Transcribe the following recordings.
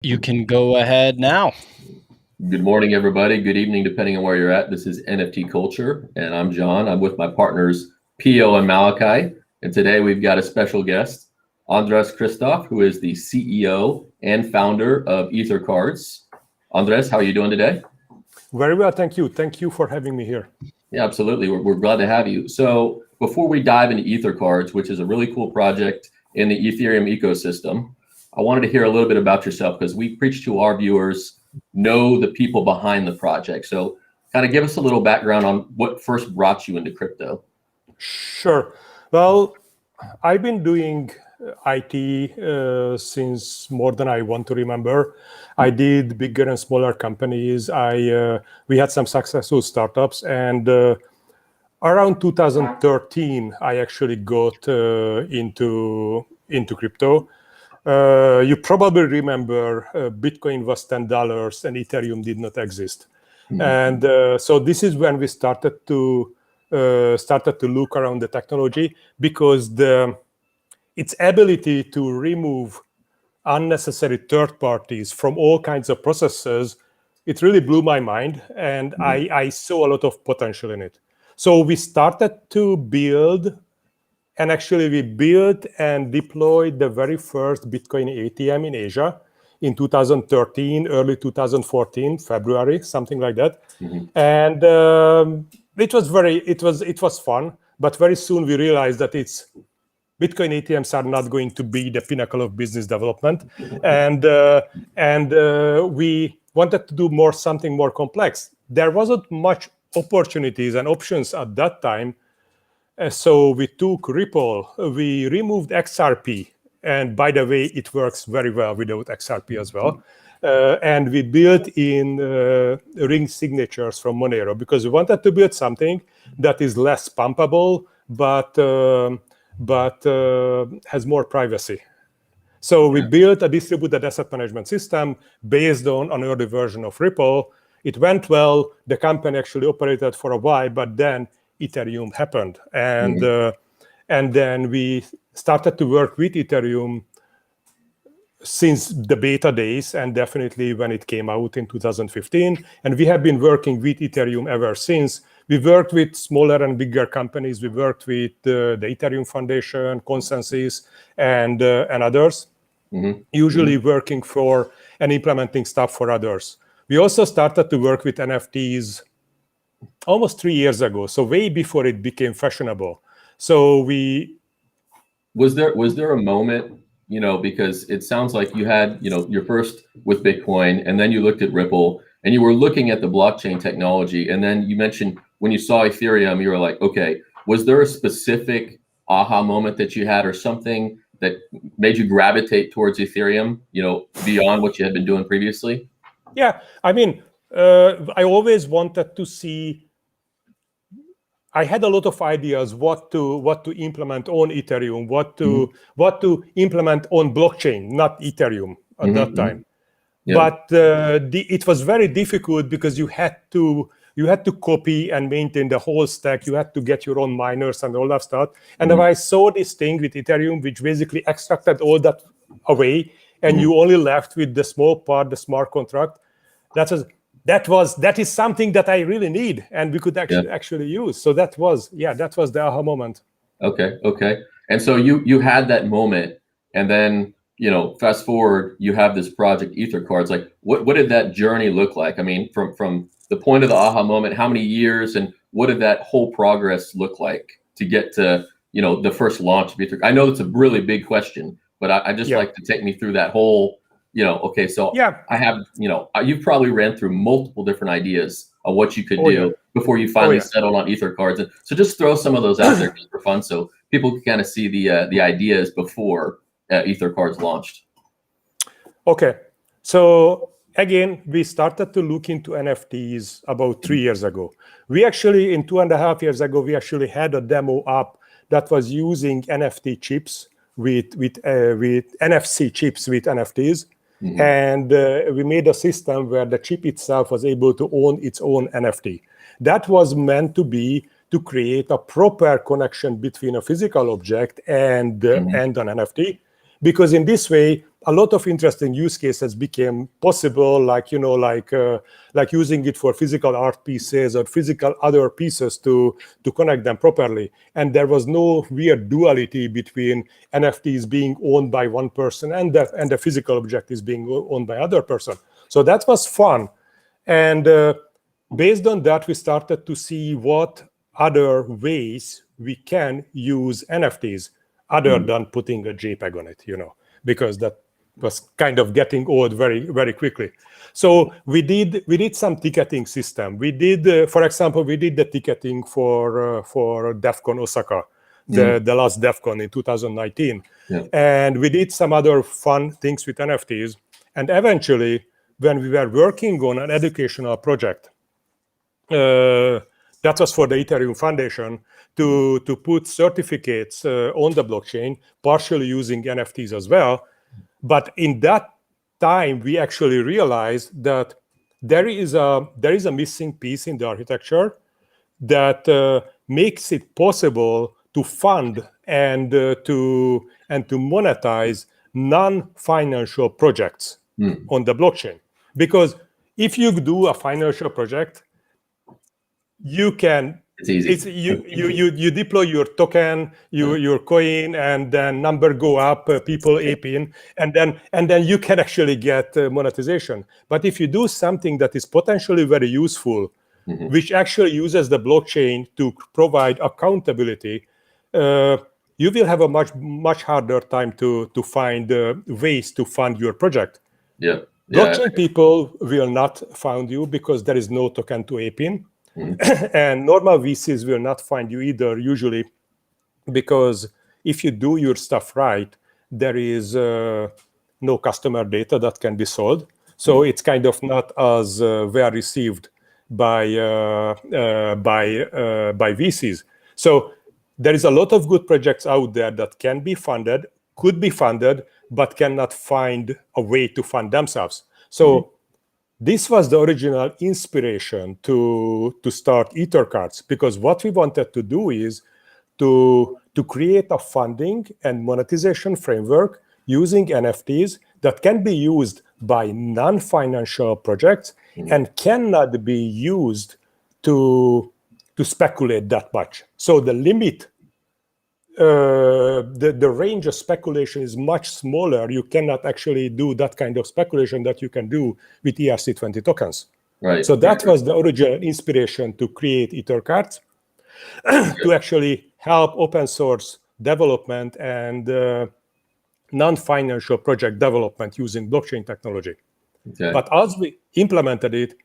You can go ahead now. Good morning, everybody. Good evening, depending on where you're at. This is NFT Culture, and I'm John. I'm with my partners, Pio and Malachi. And today we've got a special guest, Andres Christoph, who is the CEO and founder of EtherCards. Andres, how are you doing today? Very well, thank you. Thank you for having me here. Yeah, absolutely. We're glad to have you. So before we dive into EtherCards, which is a really cool project in the Ethereum ecosystem, I wanted to hear a little bit about yourself because we preach to our viewers, know the people behind the project. So kind of give us a little background on what first brought you into crypto. Sure. Well, I've been doing IT since more than I want to remember. I did bigger and smaller companies. We had some successful startups, and around 2013, I actually got into crypto. You probably remember Bitcoin was $10 and Ethereum did not exist. Mm-hmm. And so this is when we started to look around the technology, because its ability to remove unnecessary third parties from all kinds of processes, it really blew my mind, and mm-hmm. I saw a lot of potential in it. So we started to build. And actually, we built and deployed the very first Bitcoin ATM in Asia in 2013, early 2014, February, something like that. Mm-hmm. And it was fun, but very soon we realized that Bitcoin ATMs are not going to be the pinnacle of business development, and we wanted to do something more complex. There wasn't much opportunities and options at that time. So we took Ripple, we removed XRP, and by the way, it works very well without XRP as well. And we built in ring signatures from Monero, because we wanted to build something that is less pumpable, but has more privacy. So we built a distributed asset management system based on an early version of Ripple. It went well. The company actually operated for a while, but then Ethereum happened, and then we started to work with Ethereum since the beta days, and definitely when it came out in 2015. And we have been working with Ethereum ever since. We worked with smaller and bigger companies. We worked with the Ethereum Foundation, Consensus, and others, usually working for and implementing stuff for others. We also started to work with NFTs almost 3 years ago, so way before it became fashionable. So was there a moment, because it sounds like you had, your first with Bitcoin, and then you looked at Ripple, and you were looking at the blockchain technology, and then you mentioned when you saw Ethereum, you were like, okay, was there a specific aha moment that you had, or something that made you gravitate towards Ethereum, beyond what you had been doing previously? Yeah, I mean, I always wanted to see. I had a lot of ideas what to implement on Ethereum, what to implement on blockchain, not Ethereum at that time. Yeah. But it was very difficult, because you had to copy and maintain the whole stack. You had to get your own miners and all that stuff. And then I saw this thing with Ethereum, which basically extracted all that away, and you only left with the small part, the smart contract. That is something that I really need, and we could actually use. So that was the aha moment. Okay. And so you had that moment, and then fast forward, you have this project EtherCards. Like, what did that journey look like? I mean, from the point of the aha moment, how many years, and what did that whole progress look like to get to the first launch of EtherCards? I know it's a really big question, but I just like to take me through that whole. Okay, so I have, you've probably ran through multiple different ideas of what you could do before you finally settled on EtherCards. And so just throw some of those out there just for fun, so people can kind of see the ideas before EtherCards launched. Okay, so again, we started to look into NFTs about 3 years ago. We actually, in 2.5 years ago, we actually had a demo app that was using NFT chips with NFC chips with NFTs. And we made a system where the chip itself was able to own its own NFT. That was meant to create a proper connection between a physical object and an NFT. because in this way, a lot of interesting use cases became possible, like like using it for physical art pieces or physical other pieces to connect them properly. And there was no weird duality between NFTs being owned by one person and the physical object is being owned by other person. So that was fun. And based on that, we started to see what other ways we can use NFTs other than putting a JPEG on it, because that was kind of getting old very, very quickly. So we did some ticketing system. We did, for example, we did the ticketing for DEF CON Osaka, the last DEF CON in 2019. Yeah. And we did some other fun things with NFTs. And eventually, when we were working on an educational project, that was for the Ethereum Foundation, to put certificates on the blockchain, partially using NFTs as well. But in that time, we actually realized that there is a missing piece in the architecture that makes it possible to fund and to monetize non-financial projects on the blockchain. Because if you do a financial project, you can. It's easy. You deploy your token, your coin, and then number go up, people ape in, and then you can actually get monetization. But if you do something that is potentially very useful, which actually uses the blockchain to provide accountability, you will have a much harder time to find ways to fund your project. Yeah. Blockchain people will not find you because there is no token to ape in. And normal VCs will not find you either, usually, because if you do your stuff right, there is no customer data that can be sold. So it's kind of not as well received by VCs. So there is a lot of good projects out there that can be funded, could be funded, but cannot find a way to fund themselves. So this was the original inspiration to start EtherCards, because what we wanted to do is to create a funding and monetization framework using NFTs that can be used by non-financial projects and cannot be used to speculate that much. So the limit, the range of speculation is much smaller. You cannot actually do that kind of speculation that you can do with ERC20 tokens. Right. So that was the original inspiration to create EtherCards, to actually help open source development and non-financial project development using blockchain technology. Okay. But as we implemented it,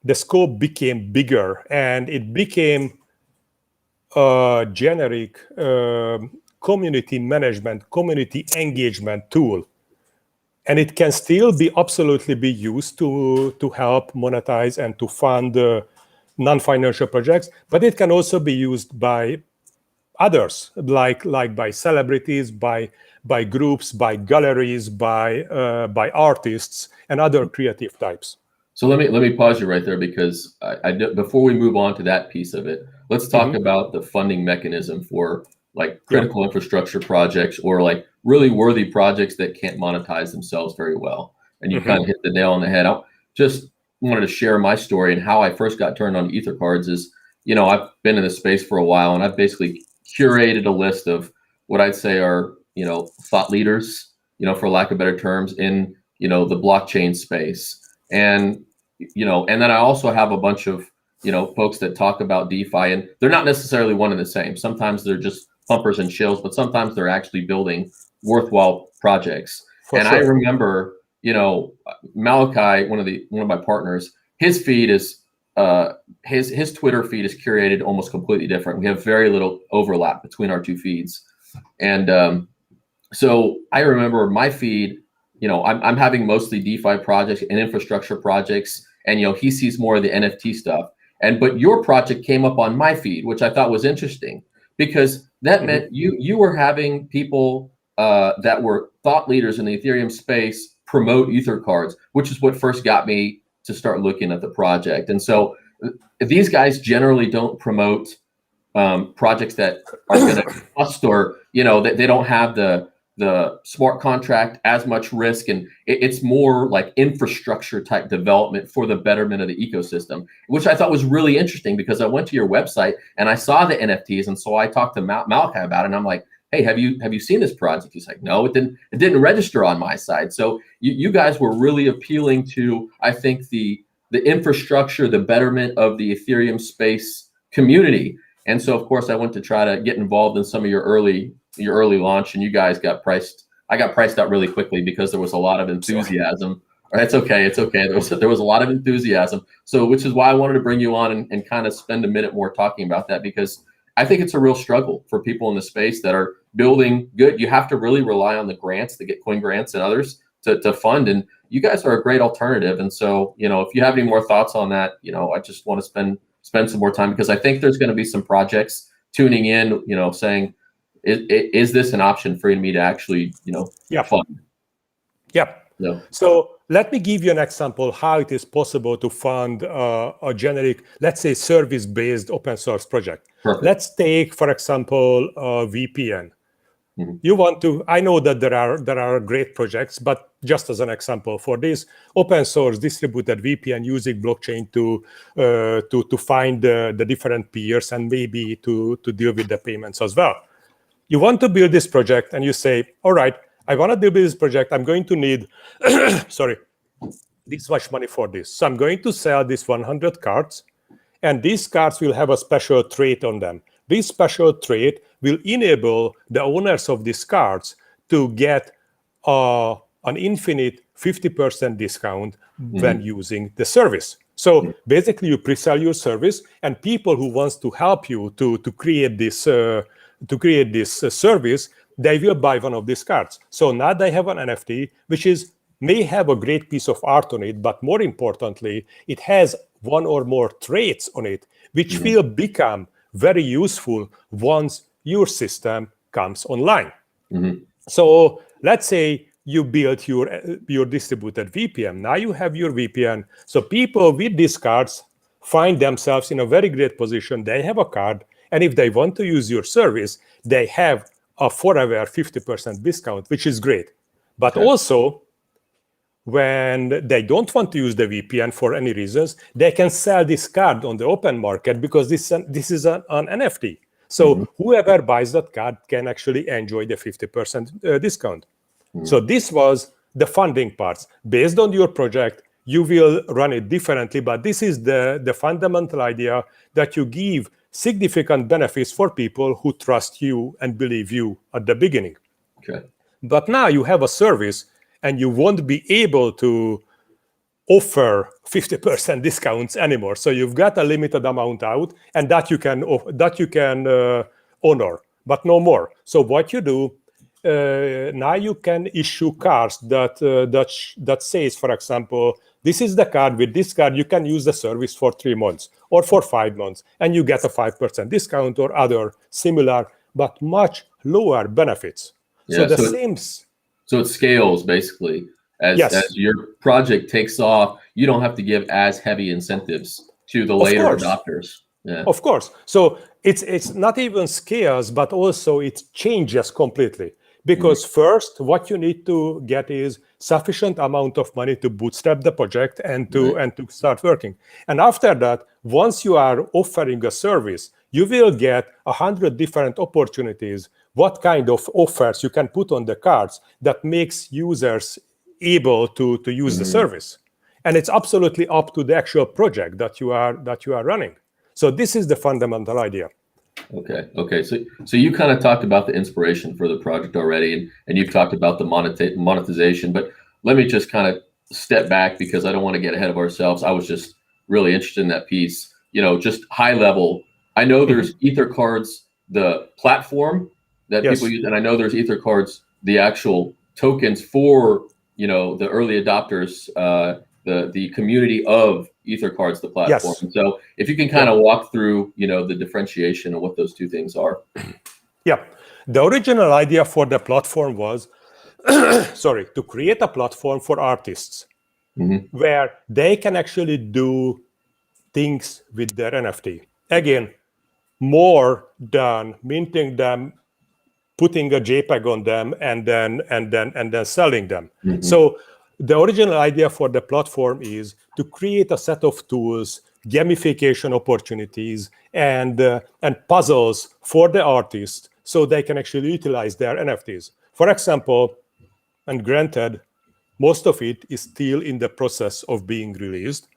the scope became bigger, and it became a generic community management, community engagement tool. And it can still be absolutely be used to help monetize and to fund non-financial projects, but it can also be used by others, like by celebrities, by groups, by galleries, by artists and other creative types. So let me pause you right there, because before we move on to that piece of it, let's talk about the funding mechanism for like critical infrastructure projects, or like really worthy projects that can't monetize themselves very well. And you kind of hit the nail on the head. I just wanted to share my story and how I first got turned on to EtherCards. Is, I've been in this space for a while, and I've basically curated a list of what I'd say are, thought leaders, for lack of better terms, in, the blockchain space. And, and then I also have a bunch of, folks that talk about DeFi, and they're not necessarily one and the same. Sometimes they're just pumpers and shills, but sometimes they're actually building worthwhile projects. I remember, Malachi, one of my partners, his feed is, his Twitter feed is curated almost completely different. We have very little overlap between our two feeds. And so I remember my feed, I'm having mostly DeFi projects and infrastructure projects, and, he sees more of the NFT stuff. But your project came up on my feed, which I thought was interesting, because that meant you were having people that were thought leaders in the Ethereum space promote EtherCards, which is what first got me to start looking at the project. And so these guys generally don't promote projects that are going to bust, or that they don't have the the smart contract as much risk, and it's more like infrastructure type development for the betterment of the ecosystem, which I thought was really interesting because I went to your website and I saw the NFTs, and so I talked to Malachi about it, and I'm like, hey, have you seen this project? He's like, no, it didn't register on my side. So you guys were really appealing to, I think, the infrastructure, the betterment of the Ethereum space community. And so of course I went to try to get involved in some of your early launch, and you guys got priced. I got priced out really quickly because there was a lot of enthusiasm. It's okay. There was a lot of enthusiasm. So which is why I wanted to bring you on and kind of spend a minute more talking about that, because I think it's a real struggle for people in the space that are building good. You have to really rely on the grants, the Gitcoin grants and others to fund. And you guys are a great alternative. And so, if you have any more thoughts on that, I just want to spend some more time, because I think there's going to be some projects tuning in, saying, is this an option for me to actually, fund? Yeah. No. So let me give you an example how it is possible to fund a generic, let's say, service-based open source project. Perfect. Let's take, for example, a VPN. Mm-hmm. I know that there are great projects, but just as an example for this, open source distributed VPN using blockchain to find the different peers and maybe to deal with the payments as well. You want to build this project and you say, all right, I want to deal with this project. I'm going to need, this much money for this. So I'm going to sell these 100 cards, and these cards will have a special trait on them. This special trait will enable the owners of these cards to get an infinite 50% discount when using the service. So basically, you pre-sell your service, and people who wants to help you to create this service, they will buy one of these cards. So now they have an NFT, which may have a great piece of art on it, but more importantly, it has one or more traits on it, which will become very useful once your system comes online. So let's say you build your distributed VPN. Now you have your VPN. So people with these cards find themselves in a very great position. They have a card, and if they want to use your service, they have a forever 50% discount, which is great. But also, when they don't want to use the VPN for any reasons, they can sell this card on the open market, because this is an NFT. So whoever buys that card can actually enjoy the 50% discount. So this was the funding parts. Based on your project, you will run it differently, but this is the fundamental idea, that you give significant benefits for people who trust you and believe you at the beginning. Okay. But now you have a service, and you won't be able to offer 50% discounts anymore. So you've got a limited amount out, and that you can honor, but no more. So what you do now, you can issue cards that says, for example, this is the card. With this card, you can use the service for 3 months or for 5 months, and you get a 5% discount or other similar but much lower benefits. Yeah, so it scales basically as your project takes off. You don't have to give as heavy incentives to the later adopters. Yeah. Of course. So it's not even scales, but also it changes completely. Because first, what you need to get is sufficient amount of money to bootstrap the project and to start working. And after that, once you are offering a service, you will get 100 different opportunities, what kind of offers you can put on the cards that makes users able to use the service. And it's absolutely up to the actual project that you are running. So this is the fundamental idea. Okay. So you kind of talked about the inspiration for the project already, and you've talked about the monetization, but let me just kind of step back, because I don't want to get ahead of ourselves. I was just really interested in that piece, just high level. I know there's EtherCards, the platform that people use, and I know there's EtherCards, the actual tokens for, the early adopters, the community of EtherCards, the platform. And so if you can kind of walk through, the differentiation of what those two things are. Yeah. The original idea for the platform was, to create a platform for artists where they can actually do things with their NFT. Again, more than minting them putting a JPEG on them and then selling them. Mhm. So the original idea for the platform is to create a set of tools, gamification opportunities, and puzzles for the artists so they can actually utilize their NFTs. For example, and granted, most of it is still in the process of being released.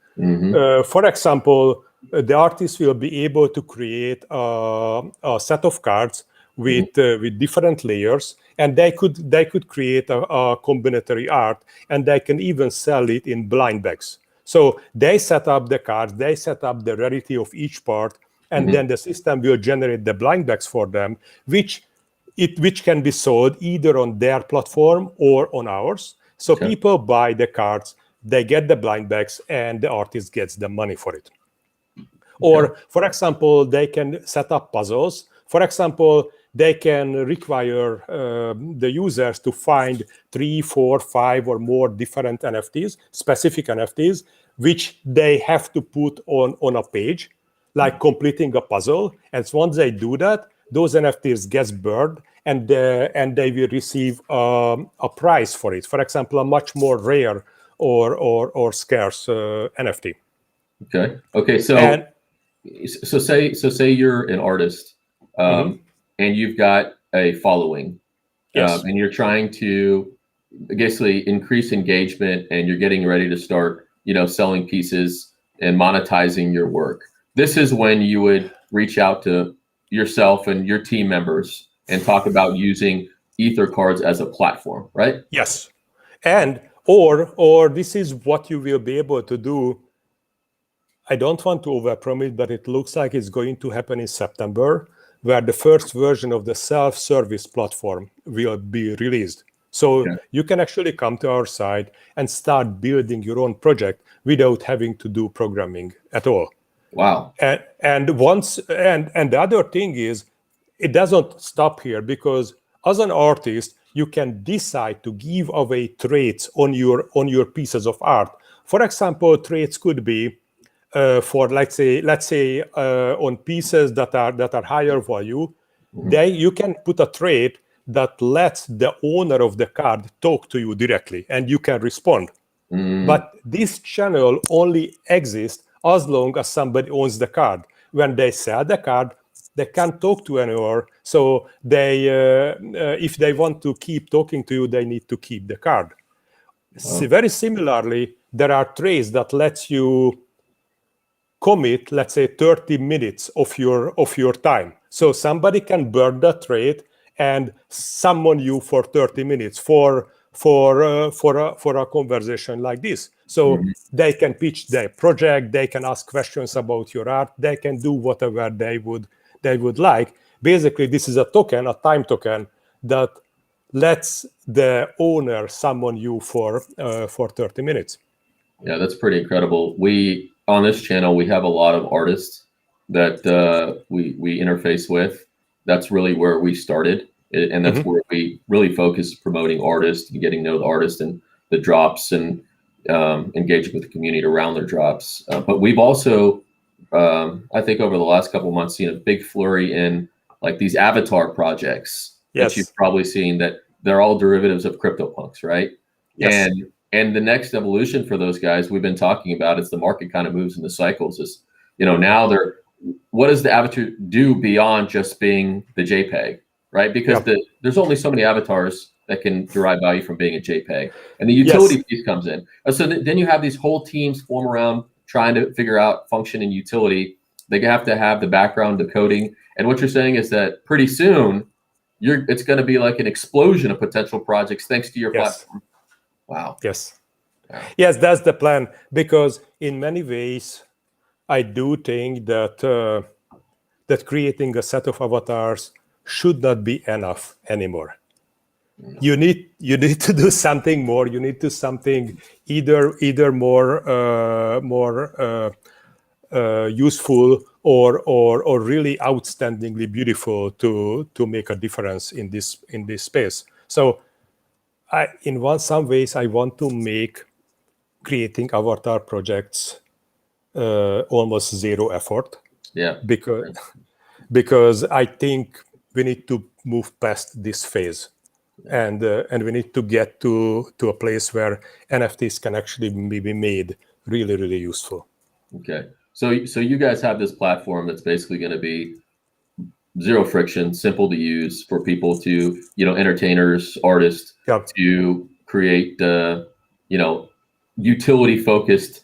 For example, the artist will be able to create a set of cards with different layers, and they could create a combinatory art, and they can even sell it in blind bags. So they set up the cards, they set up the rarity of each part, and then the system will generate the blind bags for them, which can be sold either on their platform or on ours. So people buy the cards, they get the blind bags, and the artist gets the money for it. Or, for example, they can set up puzzles. For example, they can require the users to find 3, 4, 5, or more different NFTs, specific NFTs, which they have to put on a page, like completing a puzzle. And once they do that, those NFTs gets burned, and they will receive a price for it. For example, a much more rare or scarce NFT. Okay. So say you're an artist, and you've got a following, and you're trying to basically increase engagement, and you're getting ready to start, selling pieces and monetizing your work. This is when you would reach out to yourself and your team members and talk about using EtherCards as a platform, right? Yes, and or this is what you will be able to do. I don't want to overpromise, but it looks like it's going to happen in September, where the first version of the self-service platform will be released. So you can actually come to our site and start building your own project without having to do programming at all. Wow. And the other thing is, it doesn't stop here, because as an artist, you can decide to give away traits on your pieces of art. For example, traits could be for let's say on pieces that are higher value, you can put a trait that lets the owner of the card talk to you directly, and you can respond. But this channel only exists as long as somebody owns the card. When they sell the card, they can't talk to anyone. So if they want to keep talking to you, they need to keep the card. Very similarly, there are traits that lets you commit, let's say, 30 minutes of your time. So somebody can burn that trait and summon you for 30 minutes for a conversation like this. So they can pitch their project, they can ask questions about your art, they can do whatever they would like. Basically, this is a token, a time token, that lets the owner summon you for 30 minutes. Yeah, that's pretty incredible. On this channel, we have a lot of artists that we interface with. That's really where we started, and that's where we really focus promoting artists and getting to know the artists and the drops, and engaging with the community around their drops. But we've also, I think, over the last couple of months, seen a big flurry in like these avatar projects that you've probably seen, that they're all derivatives of CryptoPunks, right? Yes. And the next evolution for those guys we've been talking about is the market kind of moves in the cycles. Is, now what does the avatar do beyond just being the JPEG, right? Because there's only so many avatars that can derive value from being a JPEG, and the utility piece comes in. So then you have these whole teams form around trying to figure out function and utility. They have to have the background, the coding, and what you're saying is that pretty soon it's going to be like an explosion of potential projects thanks to your platform. Wow. Yes. Wow. Yes, that's the plan. Because in many ways, I do think that that creating a set of avatars should not be enough anymore. You need to do something more. You need to do something either more useful or really outstandingly beautiful to make a difference in this space. So, in some ways, I want to make creating avatar projects almost zero effort. Yeah. Because I think we need to move past this phase, and we need to get to a place where NFTs can actually be made really, really useful. Okay, so you guys have this platform that's basically going to be zero friction, simple to use for people to, entertainers, artists, to create, utility focused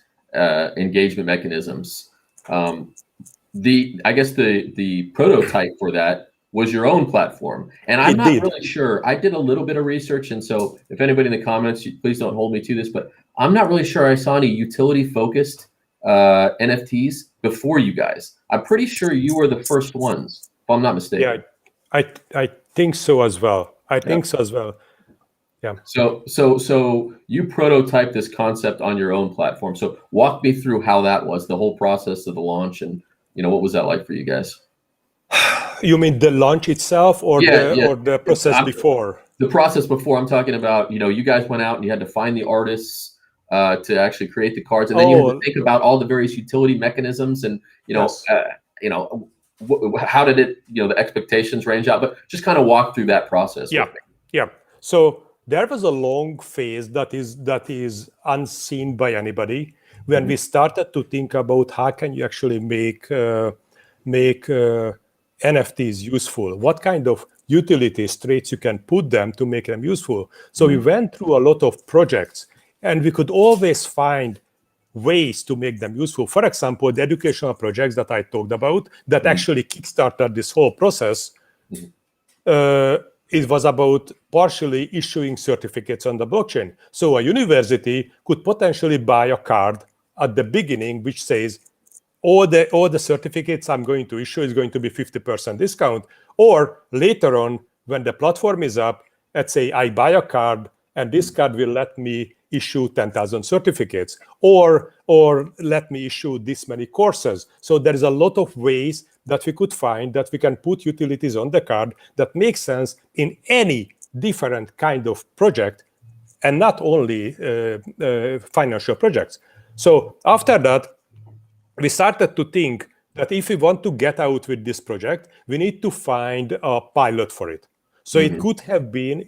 engagement mechanisms. I guess the prototype for that was your own platform, and I'm not really sure. I did a little bit of research, and so if anybody in the comments, please don't hold me to this, but I'm not really sure I saw any utility focused NFTs before you guys. I'm pretty sure you were the first ones, if I'm not mistaken. Yeah, I think so as well. Yeah. So you prototyped this concept on your own platform. So walk me through how that was, the whole process of the launch, and what was that like for you guys? You mean the launch itself, or the process before? The process before. I'm talking about, you guys went out and you had to find the artists to actually create the cards, and then you had to think about all the various utility mechanisms, and how did it, the expectations range out? But just kind of walk through that process. Yeah. So there was a long phase that is unseen by anybody when we started to think about how can you actually make NFTs useful. What kind of utility traits you can put them to make them useful. So we went through a lot of projects, and we could always find ways to make them useful. For example, the educational projects that I talked about that actually kickstarted this whole process. It was about partially issuing certificates on the blockchain. So a university could potentially buy a card at the beginning which says, all the certificates I'm going to issue is going to be 50% discount. Or later on, when the platform is up, let's say I buy a card, and this card will let me issue 10,000 certificates, or let me issue this many courses. So there is a lot of ways that we could find that we can put utilities on the card that make sense in any different kind of project, and not only financial projects. So after that, we started to think that if we want to get out with this project, we need to find a pilot for it. So it could have been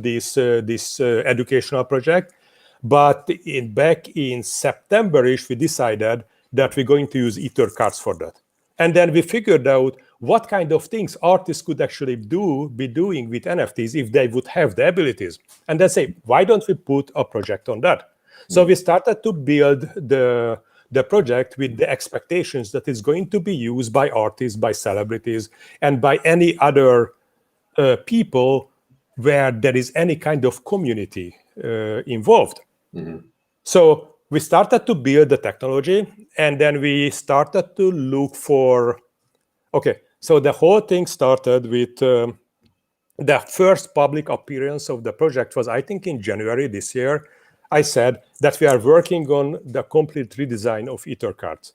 this educational project, but back in September-ish, we decided that we're going to use EtherCards for that. And then we figured out what kind of things artists could actually be doing with NFTs if they would have the abilities. And then say, why don't we put a project on that? So we started to build the project with the expectations that it's going to be used by artists, by celebrities, and by any other people where there is any kind of community involved. So we started to build the technology, and then we started to look for, so the whole thing started with the first public appearance of the project was, I think, in January this year. I said that we are working on the complete redesign of EtherCards.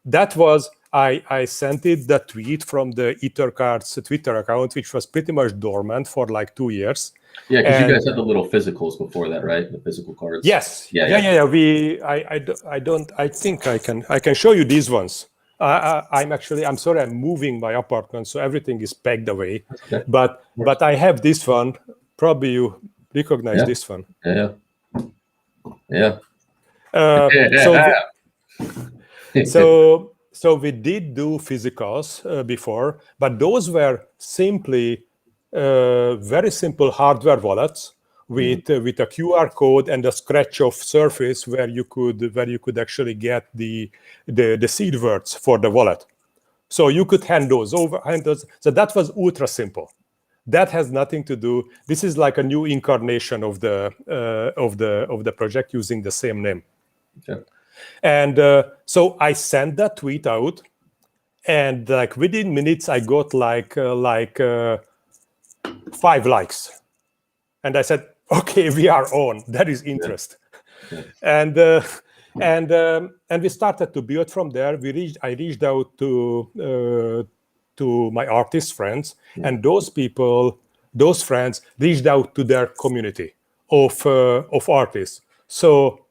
That was, I sent it the tweet from the EtherCards Twitter account, which was pretty much dormant for like 2 years. Yeah, because you guys had the little physicals before that, right? The physical cards. Yes. Yeah. I think I can show you these ones. I'm sorry, I'm moving my apartment, so everything is packed away. Okay. But I have this one. Probably you recognize this one. Yeah. So we did do physicals before, but those were simply very simple hardware wallets with a QR code and a scratch of surface where you could actually get the seed words for the wallet. So you could hand those over. So that was ultra simple. That has nothing to do. This is like a new incarnation of the project using the same name. Okay. And so I sent that tweet out, and like within minutes I got like 5 likes, and I said, "Okay, we are on. There is interest." Yeah. And we started to build from there. I reached out to my artist friends, and those friends reached out to their community of artists. So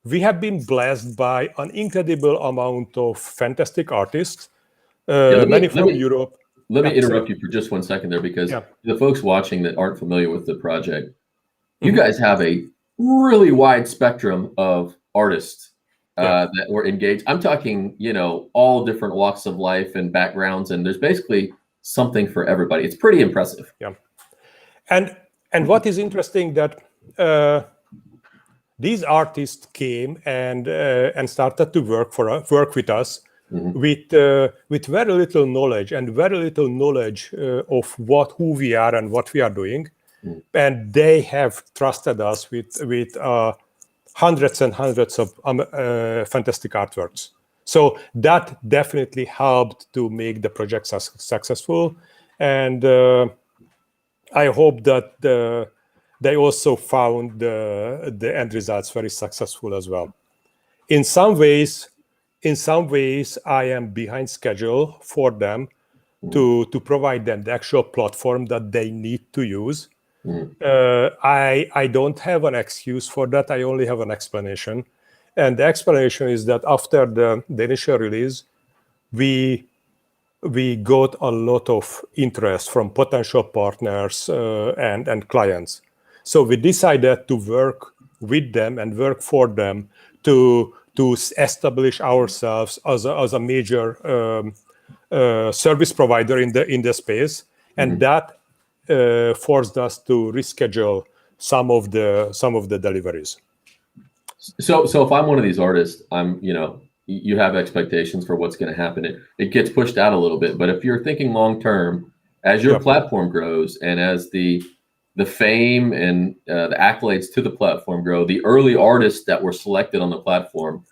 we have been blessed by an incredible amount of fantastic artists, many from Europe. let me Yeah, interrupt you for just 1 second there, because Yeah. the folks watching that aren't familiar with the project, you guys have a really wide spectrum of artists that were engaged. I'm talking, all different walks of life and backgrounds, and there's basically something for everybody. It's pretty impressive. Yeah. And what is interesting that these artists came and started to work with us with very little knowledge of who we are and what we are doing, and they have trusted us with hundreds and hundreds of fantastic artworks. So that definitely helped to make the project successful, and I hope that they also found the end results very successful as well. In some ways, I am behind schedule for them to provide them the actual platform that they need to use. I don't have an excuse for that. I only have an explanation. And the explanation is that after the initial release, we got a lot of interest from potential partners and clients. So we decided to work with them and work for them to establish ourselves as a major service provider in the space, and that forced us to reschedule some of the deliveries. So if I'm one of these artists, you have expectations for what's going to happen. It gets pushed out a little bit, but if you're thinking long term, as your platform grows and as the fame and the accolades to the platform grow, the early artists that were selected on the platform,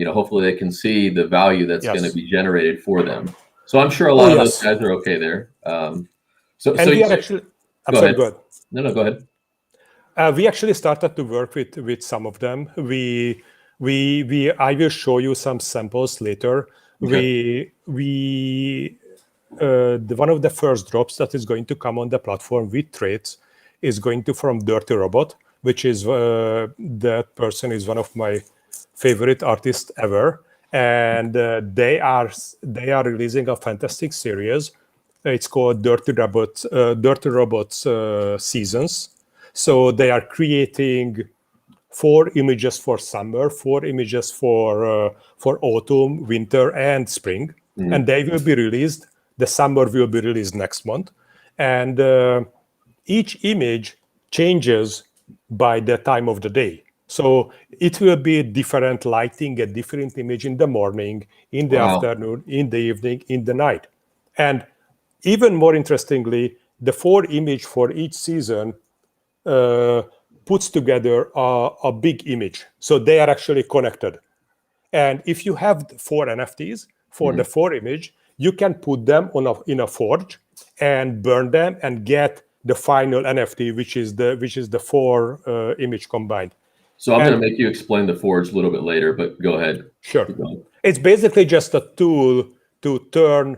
hopefully they can see the value that's going to be generated for them. So I'm sure a lot of those guys are okay there. We are actually. I'm sorry, go ahead. No, go ahead. We actually started to work with some of them. I will show you some samples later. Okay. One of the first drops that is going to come on the platform with traits is going to from Dirty Robot, which is that person is one of my favorite artists ever, and they are releasing a fantastic series. It's called Dirty Robots Seasons. So they are creating 4 images for summer, 4 images for autumn, winter, and spring, and they will be released. The summer will be released next month, and each image changes by the time of the day. So it will be different lighting, a different image in the morning, in the afternoon, in the evening, in the night. And even more interestingly, the 4 image for each season puts together a big image. So they are actually connected. And if you have 4 NFTs for the 4 image, you can put them in a forge and burn them and get the final NFT, which is the 4 image combined. So I'm going to make you explain the forge a little bit later, but go ahead. Sure. It's basically just a tool to turn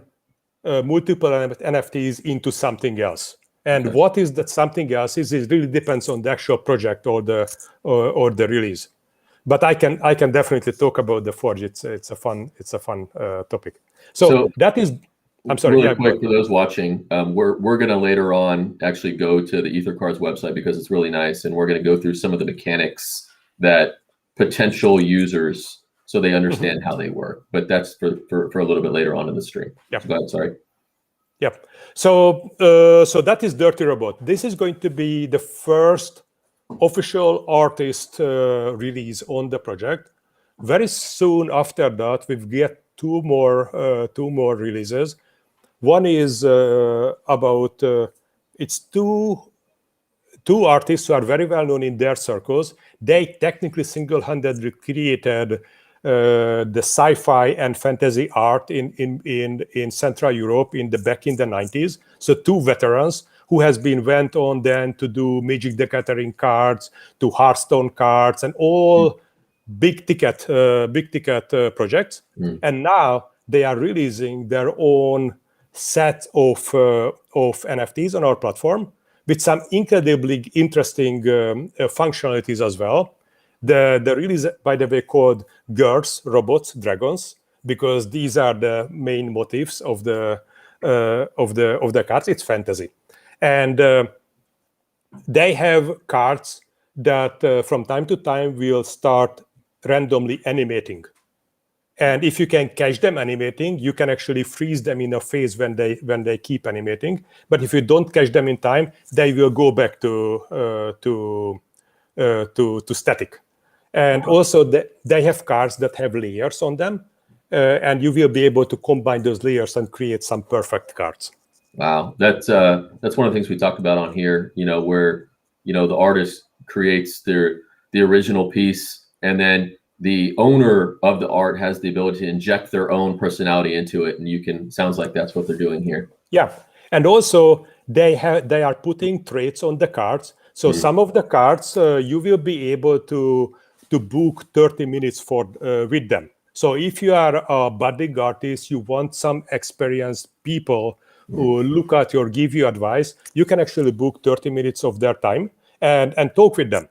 multiple NFTs into something else. And what is that something else is, it really depends on the actual project or the release. But I can definitely talk about the forge. It's a fun topic. So that is. I'm sorry. Really quick for those watching, we're going to later on actually go to the EtherCards website because it's really nice, and we're going to go through some of the mechanics that potential users, so they understand how they work. But that's for a little bit later on in the stream. Yeah. Go ahead. Sorry. Yep. So that is Dirty Robot. This is going to be the first official artist release on the project. Very soon after that, we've get two more releases. One is about it's two artists who are very well known in their circles. They technically single-handedly created the sci-fi and fantasy art in Central Europe back in the 90s. So 2 veterans who went on then to do Magic the Gathering cards, to Hearthstone cards, and all big ticket projects. And now they are releasing their own set of NFTs on our platform with some incredibly interesting functionalities as well. The release, by the way, called Girls, Robots, Dragons, because these are the main motifs of the of the cards. It's fantasy, and they have cards that from time to time will start randomly animating. And if you can catch them animating, you can actually freeze them in a phase when they keep animating. But if you don't catch them in time, they will go back to static. And also they have cards that have layers on them, and you will be able to combine those layers and create some perfect cards. Wow, that's one of the things we talked about on here. Where the artist creates the original piece, and then the owner of the art has the ability to inject their own personality into it, and sounds like that's what they're doing here. Yeah, and also they are putting traits on the cards. So some of the cards you will be able to book 30 minutes for with them. So if you are a budding artist, you want some experienced people who look at you or give you advice, you can actually book 30 minutes of their time and talk with them.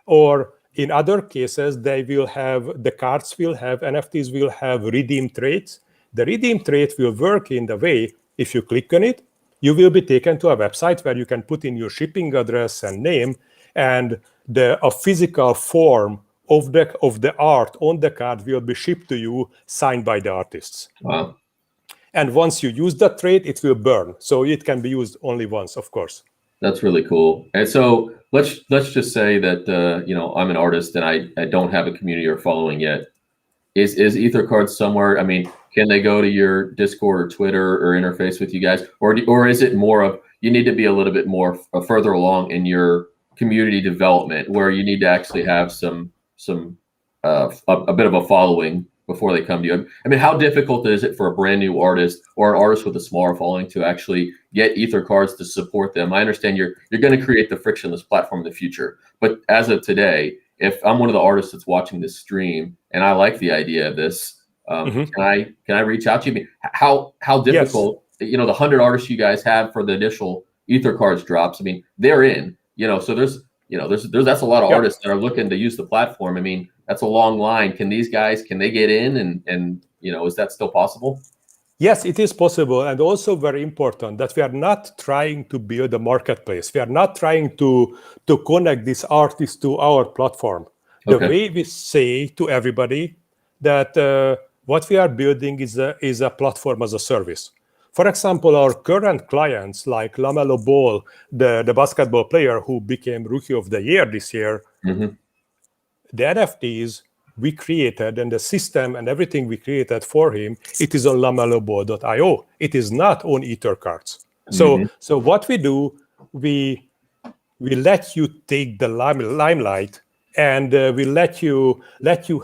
Or in other cases, the cards will have, NFTs will have redeem traits. The redeem trait will work in the way, if you click on it, you will be taken to a website where you can put in your shipping address and name, and a physical form of the art on the card will be shipped to you, signed by the artists. Wow. And once you use that trait, it will burn. So it can be used only once, of course. That's really cool. And so let's just say that I'm an artist and I don't have a community or following yet. Is EtherCards somewhere? I mean, can they go to your Discord or Twitter or interface with you guys, or is it more of you need to be a little bit more further along in your community development where you need to actually have a bit of a following before they come to you? I mean, how difficult is it for a brand new artist or an artist with a smaller following to actually get EtherCards to support them? I understand you're going to create the frictionless platform in the future, but as of today, if I'm one of the artists that's watching this stream and I like the idea of this, can I reach out to you? How difficult? Yes. The 100 artists you guys have for the initial EtherCards drops. I mean, they're in. So there's that's a lot of artists that are looking to use the platform. I mean, that's a long line. Can these guys, can they get in and is that still possible? Yes, it is possible. And also very important that we are not trying to build a marketplace. We are not trying to connect these artists to our platform. The way we say to everybody that what we are building is a platform as a service. For example, our current clients like LaMelo Ball, the basketball player who became Rookie of the Year this year, the NFTs we created and the system and everything we created for him, it is on lameloball.io. It is not on EtherCards. So what we do, we let you take the limelight, and we let you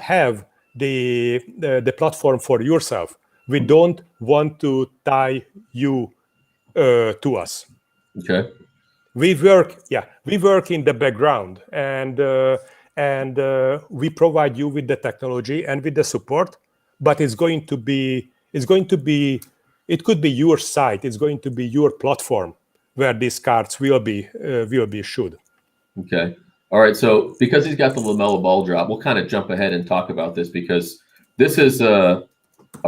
have the platform for yourself. We don't want to tie you to us. Okay. We work in the background, and we provide you with the technology and with the support. But it could be your site. It's going to be your platform where these cards will be issued. Okay. All right. So because he's got the LaMelo Ball drop, we'll kind of jump ahead and talk about this because this is a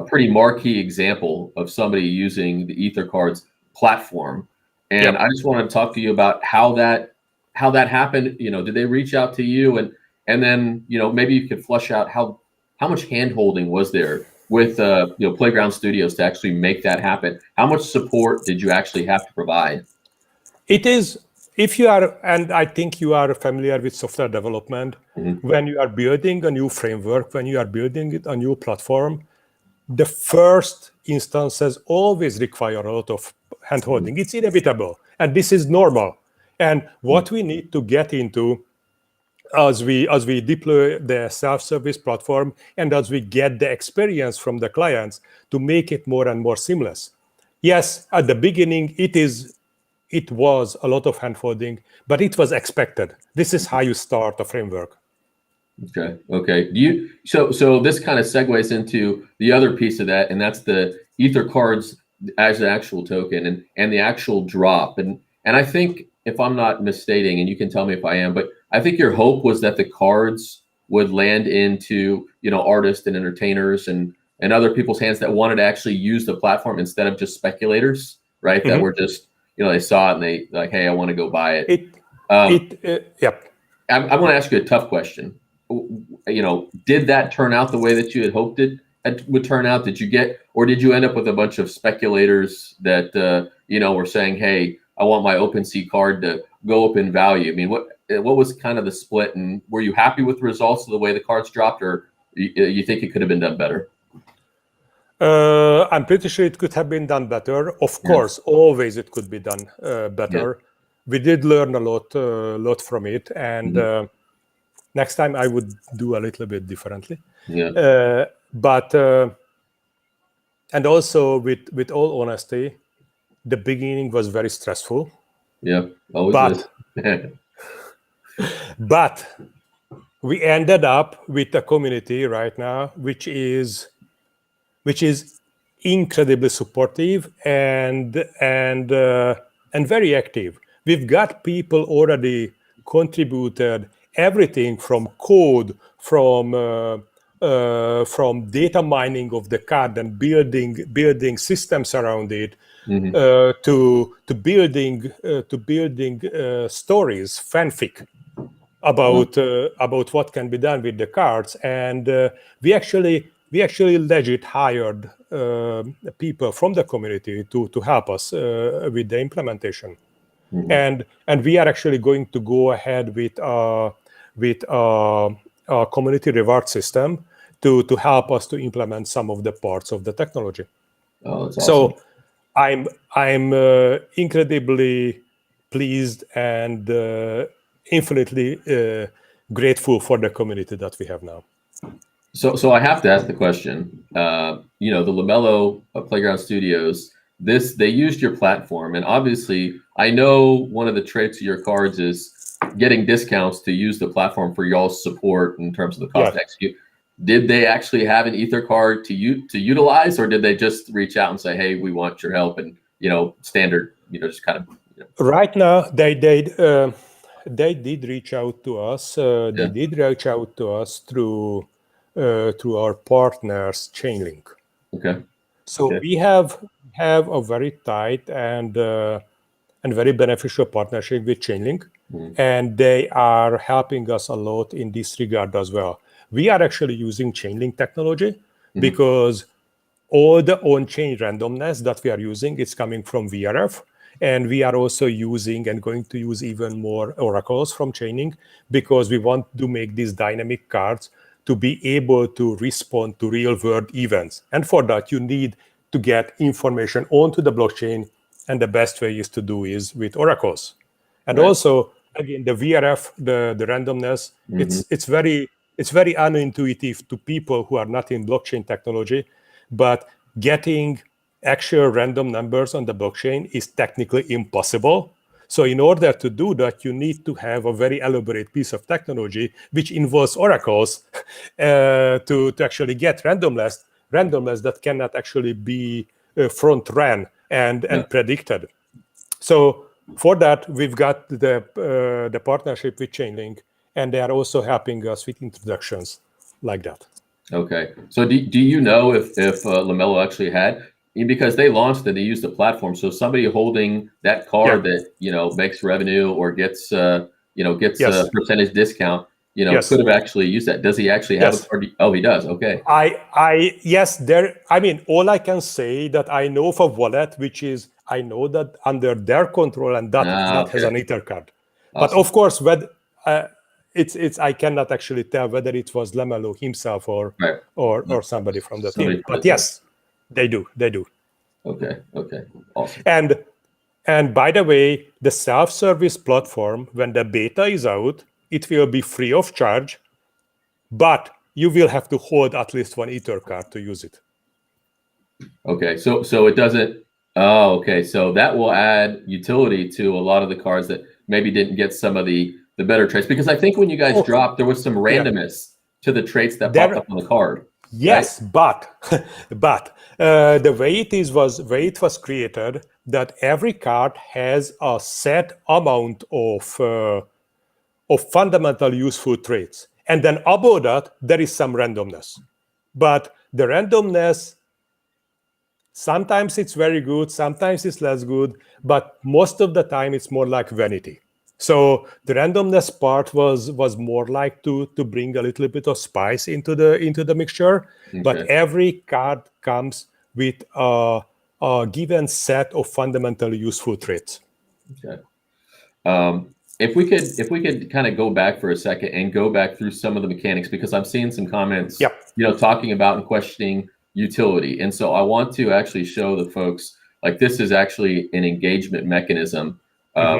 pretty marquee example of somebody using the EtherCards platform. And I just want to talk to you about how that happened. Did they reach out to you and then, maybe you could flesh out how much hand-holding was there with Playground Studios to actually make that happen? How much support did you actually have to provide? It is, if you are, and I think you are familiar with software development, when you are building a new framework, when you are building a new platform, the first instances always require a lot of hand-holding. It's inevitable, and this is normal. And what we need to get into as we deploy the self-service platform and as we get the experience from the clients to make it more and more seamless. Yes, at the beginning, it was a lot of hand-holding, but it was expected. This is how you start a framework. Okay. So this kind of segues into the other piece of that, and that's the EtherCards as the actual token and the actual drop. And I think, if I'm not misstating, and you can tell me if I am, but I think your hope was that the cards would land into artists and entertainers and in other people's hands that wanted to actually use the platform instead of just speculators, right? That were just, they saw it and they like, hey, I want to go buy it. Yep. I want to ask you a tough question. Did that turn out the way that you had hoped it would turn out? Did you end up with a bunch of speculators that, were saying, hey, I want my OpenSea card to go up in value? I mean, what was kind of the split, and were you happy with the results of the way the cards dropped, or you think it could have been done better? I'm pretty sure it could have been done better. Of course, always it could be done better. We did learn a lot from it, and next time I would do a little bit differently. But and also, with all honesty, the beginning was very stressful. Yeah, always is. But we ended up with a community right now, which is incredibly supportive and very active. We've got people already contributed everything from code, from data mining of the card and building systems around it, to building stories, fanfic about what can be done with the cards. And we actually legit hired people from the community to help us with the implementation. And we are actually going to go ahead with a community reward system to help us to implement some of the parts of the technology. Oh, that's awesome. So I'm incredibly pleased and infinitely grateful for the community that we have now. So I have to ask the question. The Lamello Playground Studios, they used your platform, and obviously I know one of the traits of your cards is getting discounts to use the platform for y'all's support in terms of the cost to execute. Did they actually have an EtherCard to utilize, or did they just reach out and say, hey, we want your help, and standard, just kind of Right now they did reach out to us. They did reach out to us through our partners Chainlink. Okay. So we have a very tight and very beneficial partnership with Chainlink, and they are helping us a lot in this regard as well. We are actually using Chainlink technology because all the on-chain randomness that we are using is coming from VRF, and we are also using and going to use even more oracles from Chainlink because we want to make these dynamic cards to be able to respond to real-world events. And for that, you need to get information onto the blockchain, and the best way is to do is with oracles. And also, again, the VRF, the randomness, it's very unintuitive to people who are not in blockchain technology, but getting actual random numbers on the blockchain is technically impossible. So in order to do that, you need to have a very elaborate piece of technology which involves oracles to actually get randomness that cannot actually be front ran and predicted. So for that, we've got the partnership with Chainlink, and they are also helping us with introductions like that. Okay. So do you know if Lamello actually had, because they launched it, they used the platform. So somebody holding that card that makes revenue or gets a percentage discount, could have actually used that. Does he actually have a card? Oh, he does. Okay. I mean, all I can say that I know of a wallet, which is I know that under their control, and that has an EtherCard. But of course, it's I cannot actually tell whether it was Lamello himself or somebody from the team. But yes, they do. Okay. Awesome. And by the way, the self-service platform, when the beta is out, it will be free of charge, but you will have to hold at least one EtherCard to use it. Okay, so it doesn't. Oh, okay. So that will add utility to a lot of the cards that maybe didn't get some of the better traits, because I think when you guys dropped, there was some randomness to the traits that popped up on the card. Yes, right? but the way it was created, that every card has a set amount of fundamental useful traits, and then above that there is some randomness. but the randomness, sometimes it's very good, sometimes it's less good, but most of the time it's more like vanity. So the randomness part was more like to bring a little bit of spice into the mixture. Okay. But every card comes with a given set of fundamentally useful traits. Okay. If we could kind of go back for a second and go back through some of the mechanics, because I'm seeing some comments, Yep. Talking about and questioning utility. And so I want to actually show the folks, like, this is actually an engagement mechanism,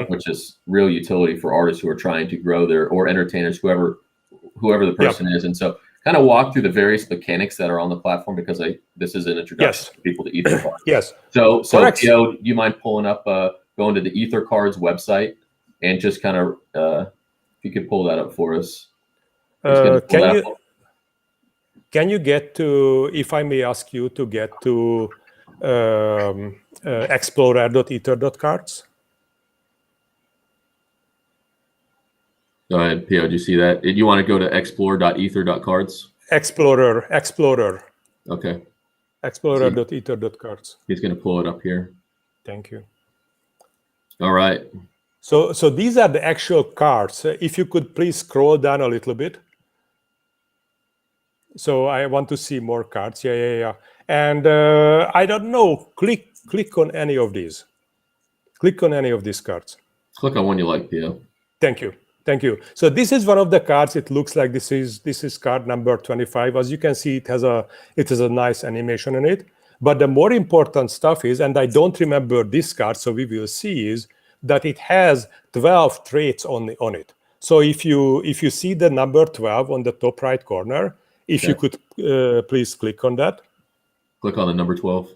which is real utility for artists who are trying to grow or entertainers, whoever the person is. And so kind of walk through the various mechanics that are on the platform, because this is an introduction to people to EtherCards. Yes. So Pio, do you mind pulling up, going to the EtherCards website and just kind of, if you could pull that up for us. Can you get to, if I may ask you to get to explorer.ether.cards? Go ahead, Pio. Do you see that? You want to go to explore.ether.cards? Explorer. Okay. Explorer.ether.cards. He's going to pull it up here. Thank you. All right. So these are the actual cards. If you could please scroll down a little bit. So I want to see more cards. Yeah. And I don't know. Click on any of these. Click on any of these cards. Click on one you like, Pio. Thank you. So this is one of the cards. It looks like this is card number 25. As you can see, it has a nice animation in it. But the more important stuff is, and I don't remember this card, so we will see, is that it has 12 traits on it. So if you see the number 12 on the top right corner, if you could please click on that. Click on the number 12.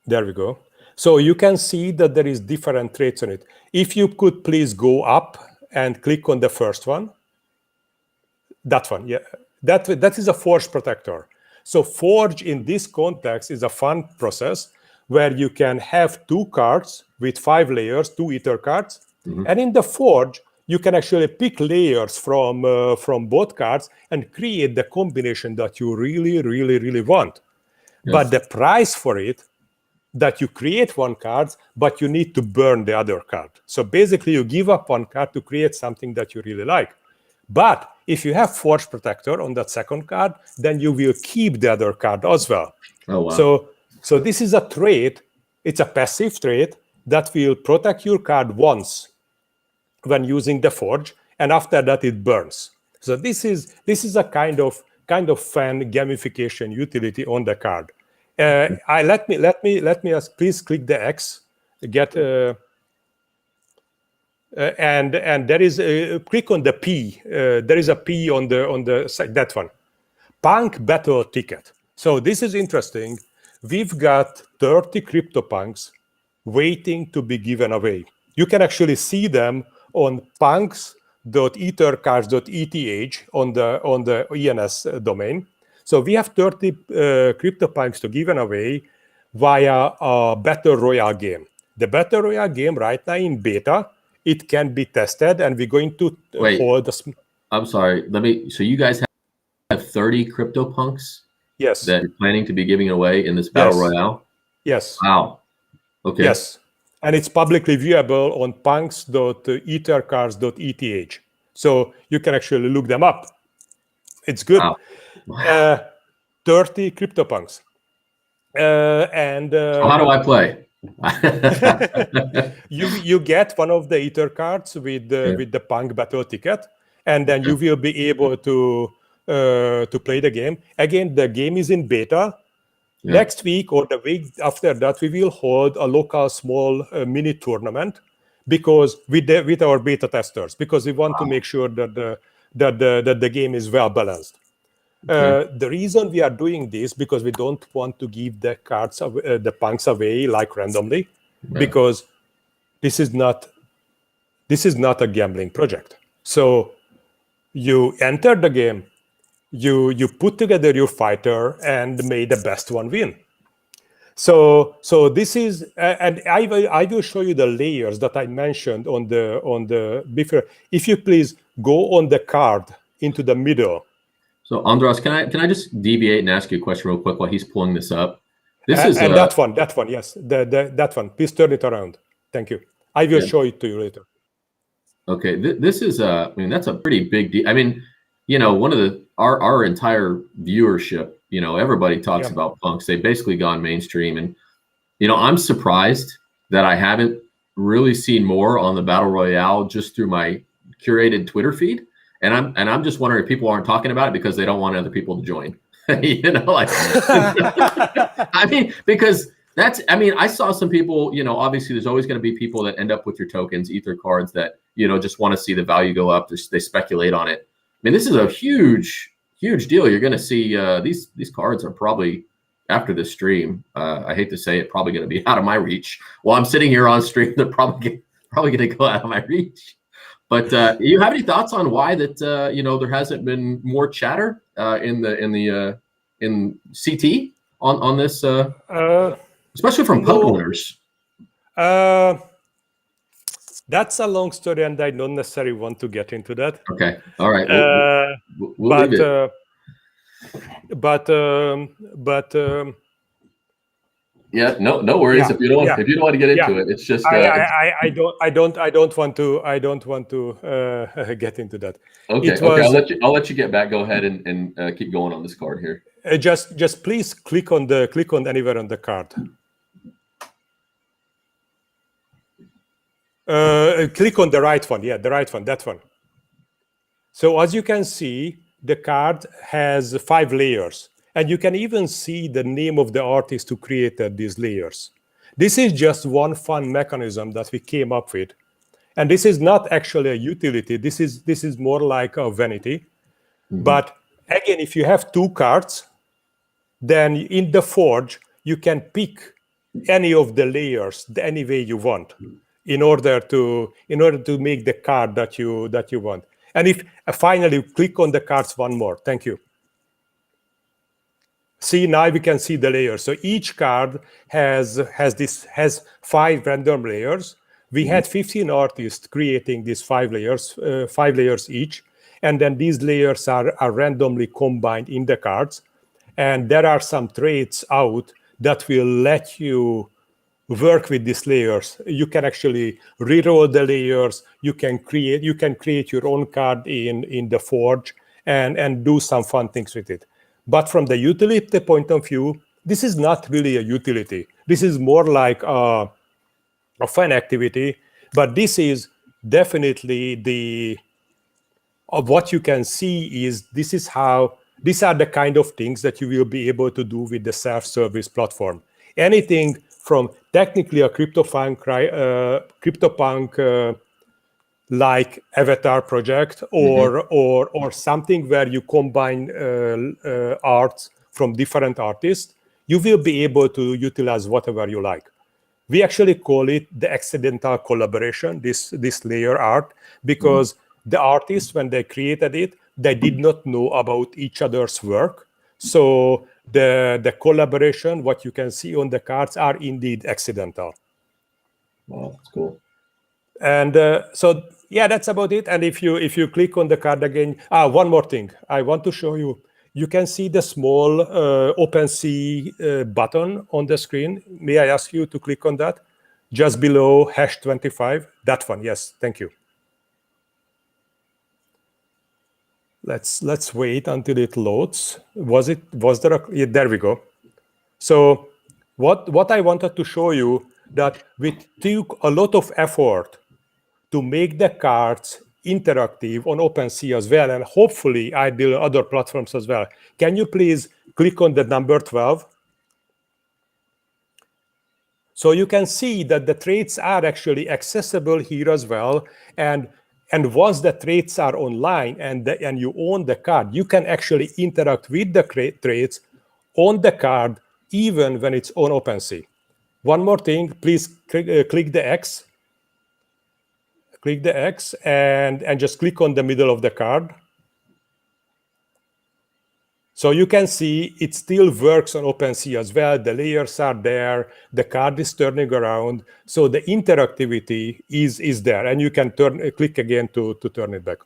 There we go. So you can see that there is different traits on it. If you could please go up and click on the first one. That one, yeah. That is a forge protector. So forge in this context is a fun process where you can have 2 cards with 5 layers, 2 ether cards. And in the forge, you can actually pick layers from both cards and create the combination that you really, really, really want. Yes. But the price for it, that you create one card, but you need to burn the other card. So basically, you give up one card to create something that you really like. But if you have Forge Protector on that second card, then you will keep the other card as well. Oh, wow. So this is a trait. It's a passive trait that will protect your card once when using the Forge, and after that it burns. So this is a kind of fun gamification utility on the card. Let me ask, please click the X, get and there is click on the P. There is a P on the side, that one. Punk Battle Ticket. So this is interesting. We've got 30 CryptoPunks waiting to be given away. You can actually see them on punks.ethercards.eth on the ENS domain. So we have 30 CryptoPunks to give away via a Battle Royale game. The Battle Royale game right now in beta, it can be tested, and we're going to hold the... I'm sorry. So you guys have 30 CryptoPunks? Yes. That you're planning to be giving away in this Battle Royale? Yes. Wow. Okay. Yes. And it's publicly viewable on punks.ethercards.eth. So you can actually look them up. It's good. Wow. 30 CryptoPunks. And so how do I play? you get one of the ether cards with the Punk Battle ticket, and then you will be able to play the game. Again, the game is in beta. Next week or the week after that, we will hold a local small mini tournament, because with our beta testers, because we want to make sure that the game is well balanced. The reason we are doing this, because we don't want to give the cards, the punks away like randomly, because this is not a gambling project. So you enter the game, you put together your fighter, and may the best one win. So this is, and I will show you the layers that I mentioned on the before. If you please go on the card into the middle. So Andras, can I just deviate and ask you a question real quick while he's pulling this up? This is and that one, yes, that one. Please turn it around. Thank you. I will show it to you later. Okay, this is I mean, that's a pretty big deal. I mean, you know, one of our entire viewership, you know, everybody talks about punks. They've basically gone mainstream, and you know, I'm surprised that I haven't really seen more on the Battle Royale just through my curated Twitter feed. And I'm just wondering if people aren't talking about it because they don't want other people to join. You know, like I mean, because that's, I mean, I saw some people, you know, obviously there's always going to be people that end up with your tokens, EtherCards, that, you know, just want to see the value go up. They speculate on it. I mean, this is a huge deal. You're going to see these cards are probably, after this stream, I hate to say it, probably going to be out of my reach. While I'm sitting here on stream, they're probably going to go out of my reach. But you have any thoughts on why that you know, there hasn't been more chatter in CT on this, especially from punk owners? That's a long story, and I don't necessarily want to get into that. Okay, all right. We'll leave it. Yeah, no worries. If you don't want to get into it, it's just I don't want to get into that. Okay, I'll let you get back. Go ahead and keep going on this card here. Just please click on anywhere on the card. Click on the right one. Yeah, the right one, that one. So as you can see, the card has 5 layers. And you can even see the name of the artist who created these layers. This is just one fun mechanism that we came up with. And this is not actually a utility. This is more like a vanity. Mm-hmm. But again, if you have 2 cards, then in the forge, you can pick any of the layers any way you want in order to make the card that you want. And if finally click on the cards one more. Thank you. See, now we can see the layers. So each card has 5 random layers. We had 15 artists creating these 5 layers each. And then these layers are randomly combined in the cards. And there are some traits out that will let you work with these layers. You can actually reroll the layers. You can create your own card in the forge and do some fun things with it. But from the utility point of view, this is not really a utility. This is more like a fun activity. But this is definitely what you can see is these are the kind of things that you will be able to do with the self-service platform. Anything from technically a CryptoPunk like avatar project or something where you combine arts from different artists, you will be able to utilize whatever you like. We actually call it the accidental collaboration, this layer art, because the artists, when they created it, they did not know about each other's work. So the collaboration, what you can see on the cards, are indeed accidental. Wow, that's cool. And so yeah, that's about it. And if you click on the card again, one more thing I want to show you. You can see the small OpenSea button on the screen. May I ask you to click on that? Just below #25. That one, yes, thank you. Let's wait until it loads. There we go. So what I wanted to show you, that we took a lot of effort to make the cards interactive on OpenSea as well, and hopefully ideal other platforms as well. Can you please click on the number 12? So you can see that the traits are actually accessible here as well, and once the traits are online and you own the card, you can actually interact with the traits on the card even when it's on OpenSea. One more thing, please click the X. Click the X and just click on the middle of the card. So you can see it still works on OpenSea as well. The layers are there. The card is turning around. So the interactivity is there. And you can click again to turn it back.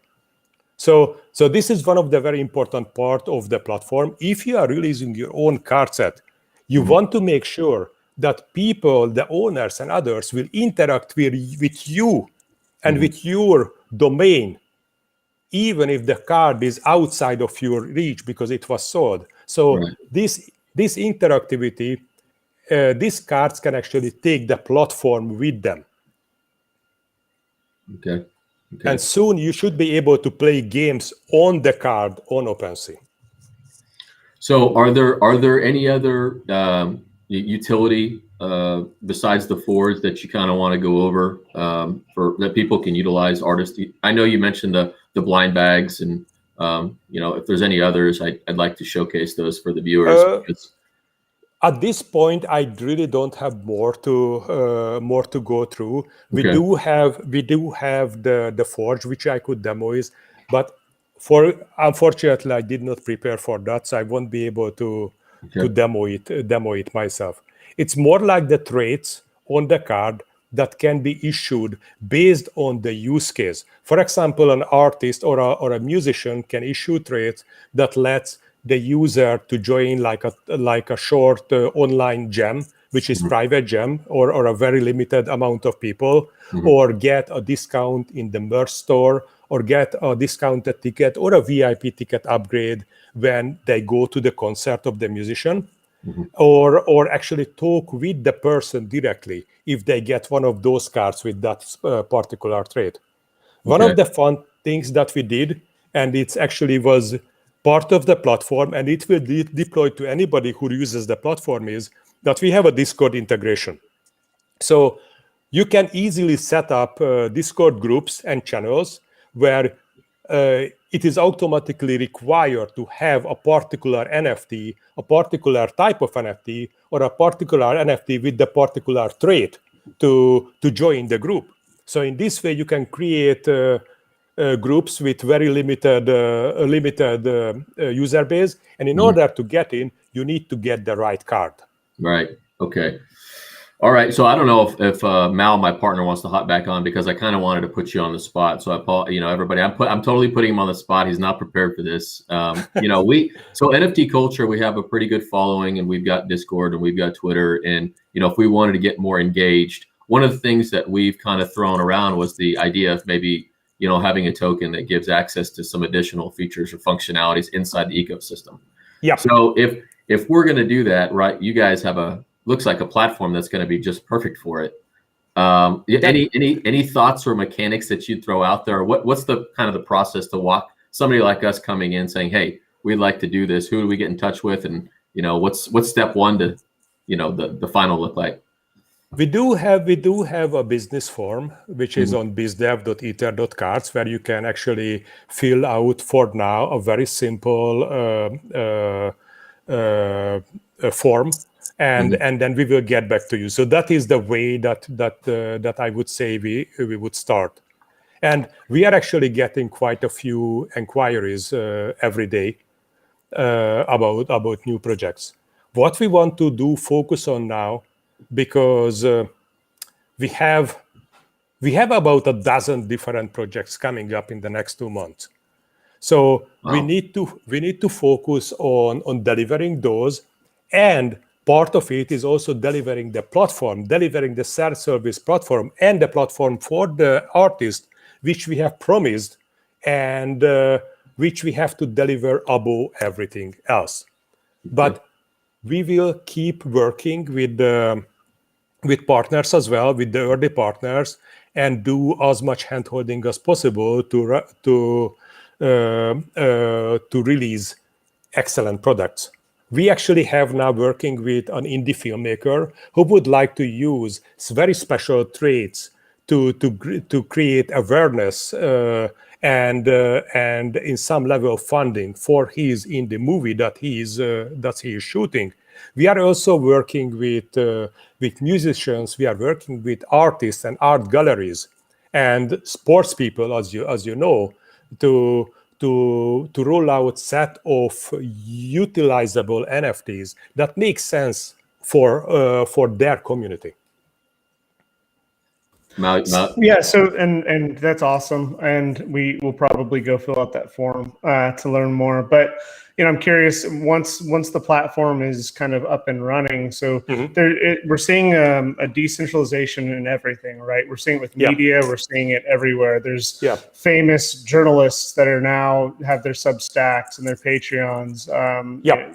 So this is one of the very important part of the platform. If you are releasing your own card set, you want to make sure that people, the owners and others, will interact with you and with your domain, even if the card is outside of your reach because it was sold. So Right. this interactivity, these cards can actually take the platform with them. Okay. And soon you should be able to play games on the card on OpenSea. So are there any other utility besides the forwards that you kind of want to go over for that people can utilize, artists? I know you mentioned the blind bags, and if there's any others, I'd like to showcase those for the viewers. At this point, I really don't have more to go through. We Okay. do have the Forge, which I could demo, but unfortunately I did not prepare for that, so I won't be able to demo it myself. It's more like the traits on the card that can be issued based on the use case. For example, an artist or a musician can issue traits that lets the user to join like a short online jam, which is private jam, or a very limited amount of people, or get a discount in the merch store, or get a discounted ticket or a VIP ticket upgrade when they go to the concert of the musician, or actually talk with the person directly if they get one of those cards with that particular trait. One of the fun things that we did, and it actually was part of the platform, and it will be deployed to anybody who uses the platform, is that we have a Discord integration. So you can easily set up Discord groups and channels where it is automatically required to have a particular NFT, a particular type of NFT, or a particular NFT with the particular trait to join the group. So in this way, you can create groups with very limited user base, and in order to get in, you need to get the right card. Right. Okay. All right. So I don't know if Mal, my partner, wants to hop back on, because I kind of wanted to put you on the spot. So everybody, I'm totally putting him on the spot. He's not prepared for this. So NFT culture, we have a pretty good following, and we've got Discord and we've got Twitter. And, if we wanted to get more engaged, one of the things that we've kind of thrown around was the idea of maybe, having a token that gives access to some additional features or functionalities inside the ecosystem. Yeah. So if we're going to do that, right, you guys have looks like a platform that's going to be just perfect for it. Any thoughts or mechanics that you'd throw out there? What's the kind of the process to walk somebody like us coming in saying, hey, we'd like to do this? Who do we get in touch with? And, what's step one to, the final look like? We do have a business form, which is on bizdev.ether.cards, where you can actually fill out for now a very simple form, and then we will get back to you. So that is the way that I would say we would start. And we are actually getting quite a few inquiries every day about new projects. What we want to focus on now, because we have about a dozen different projects coming up in the next 2 months. So we need to focus on delivering those, and part of it is also delivering the platform, delivering the self-service platform and the platform for the artist, which we have promised, and which we have to deliver above everything else. But we will keep working with partners as well, with the early partners, and do as much handholding as possible to release excellent products. We actually have now working with an indie filmmaker who would like to use very special traits to create awareness and in some level of funding for his indie movie that he is shooting. We are also working with musicians. We are working with artists and art galleries and sports people, as you know, to roll out set of utilizable NFTs that make sense for their community. Yeah, so and that's awesome, and we will probably go fill out that form to learn more. But I'm curious, once the platform is kind of up and running, so we're seeing a decentralization in everything, right? We're seeing it with media, we're seeing it everywhere. There's famous journalists that are now have their Substacks and their Patreons.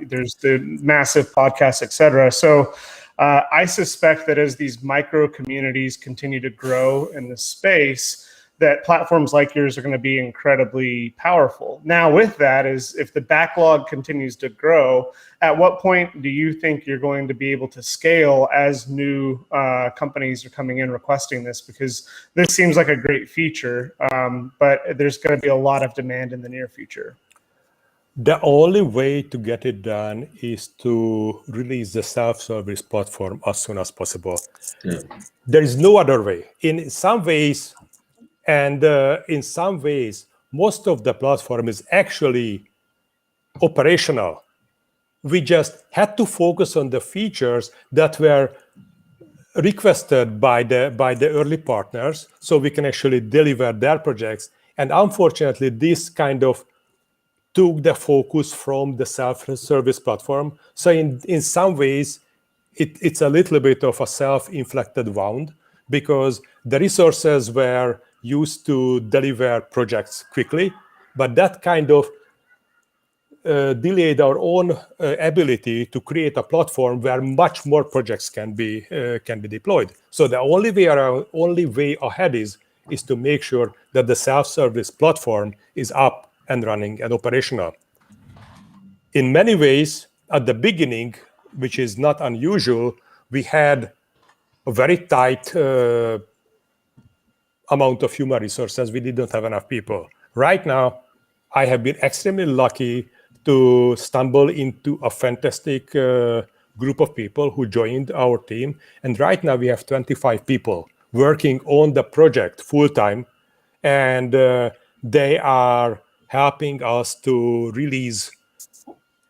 There's the massive podcasts, etc. So. I suspect that as these micro communities continue to grow in the space, that platforms like yours are going to be incredibly powerful. Now, with that, is if the backlog continues to grow, at what point do you think you're going to be able to scale as new companies are coming in requesting this? Because this seems like a great feature, but there's going to be a lot of demand in the near future. The only way to get it done is to release the self-service platform as soon as possible. Yeah. There is no other way. In some ways, most of the platform is actually operational. We just had to focus on the features that were requested by the early partners, so we can actually deliver their projects. And unfortunately, this kind of took the focus from the self-service platform. So in some ways, it's a little bit of a self-inflicted wound, because the resources were used to deliver projects quickly, but that kind of delayed our own ability to create a platform where much more projects can be deployed. So the only way ahead is to make sure that the self-service platform is up and running and operational. In many ways, at the beginning, which is not unusual, we had a very tight amount of human resources. We didn't have enough people. Right now, I have been extremely lucky to stumble into a fantastic group of people who joined our team. And right now we have 25 people working on the project full-time. And they are helping us to release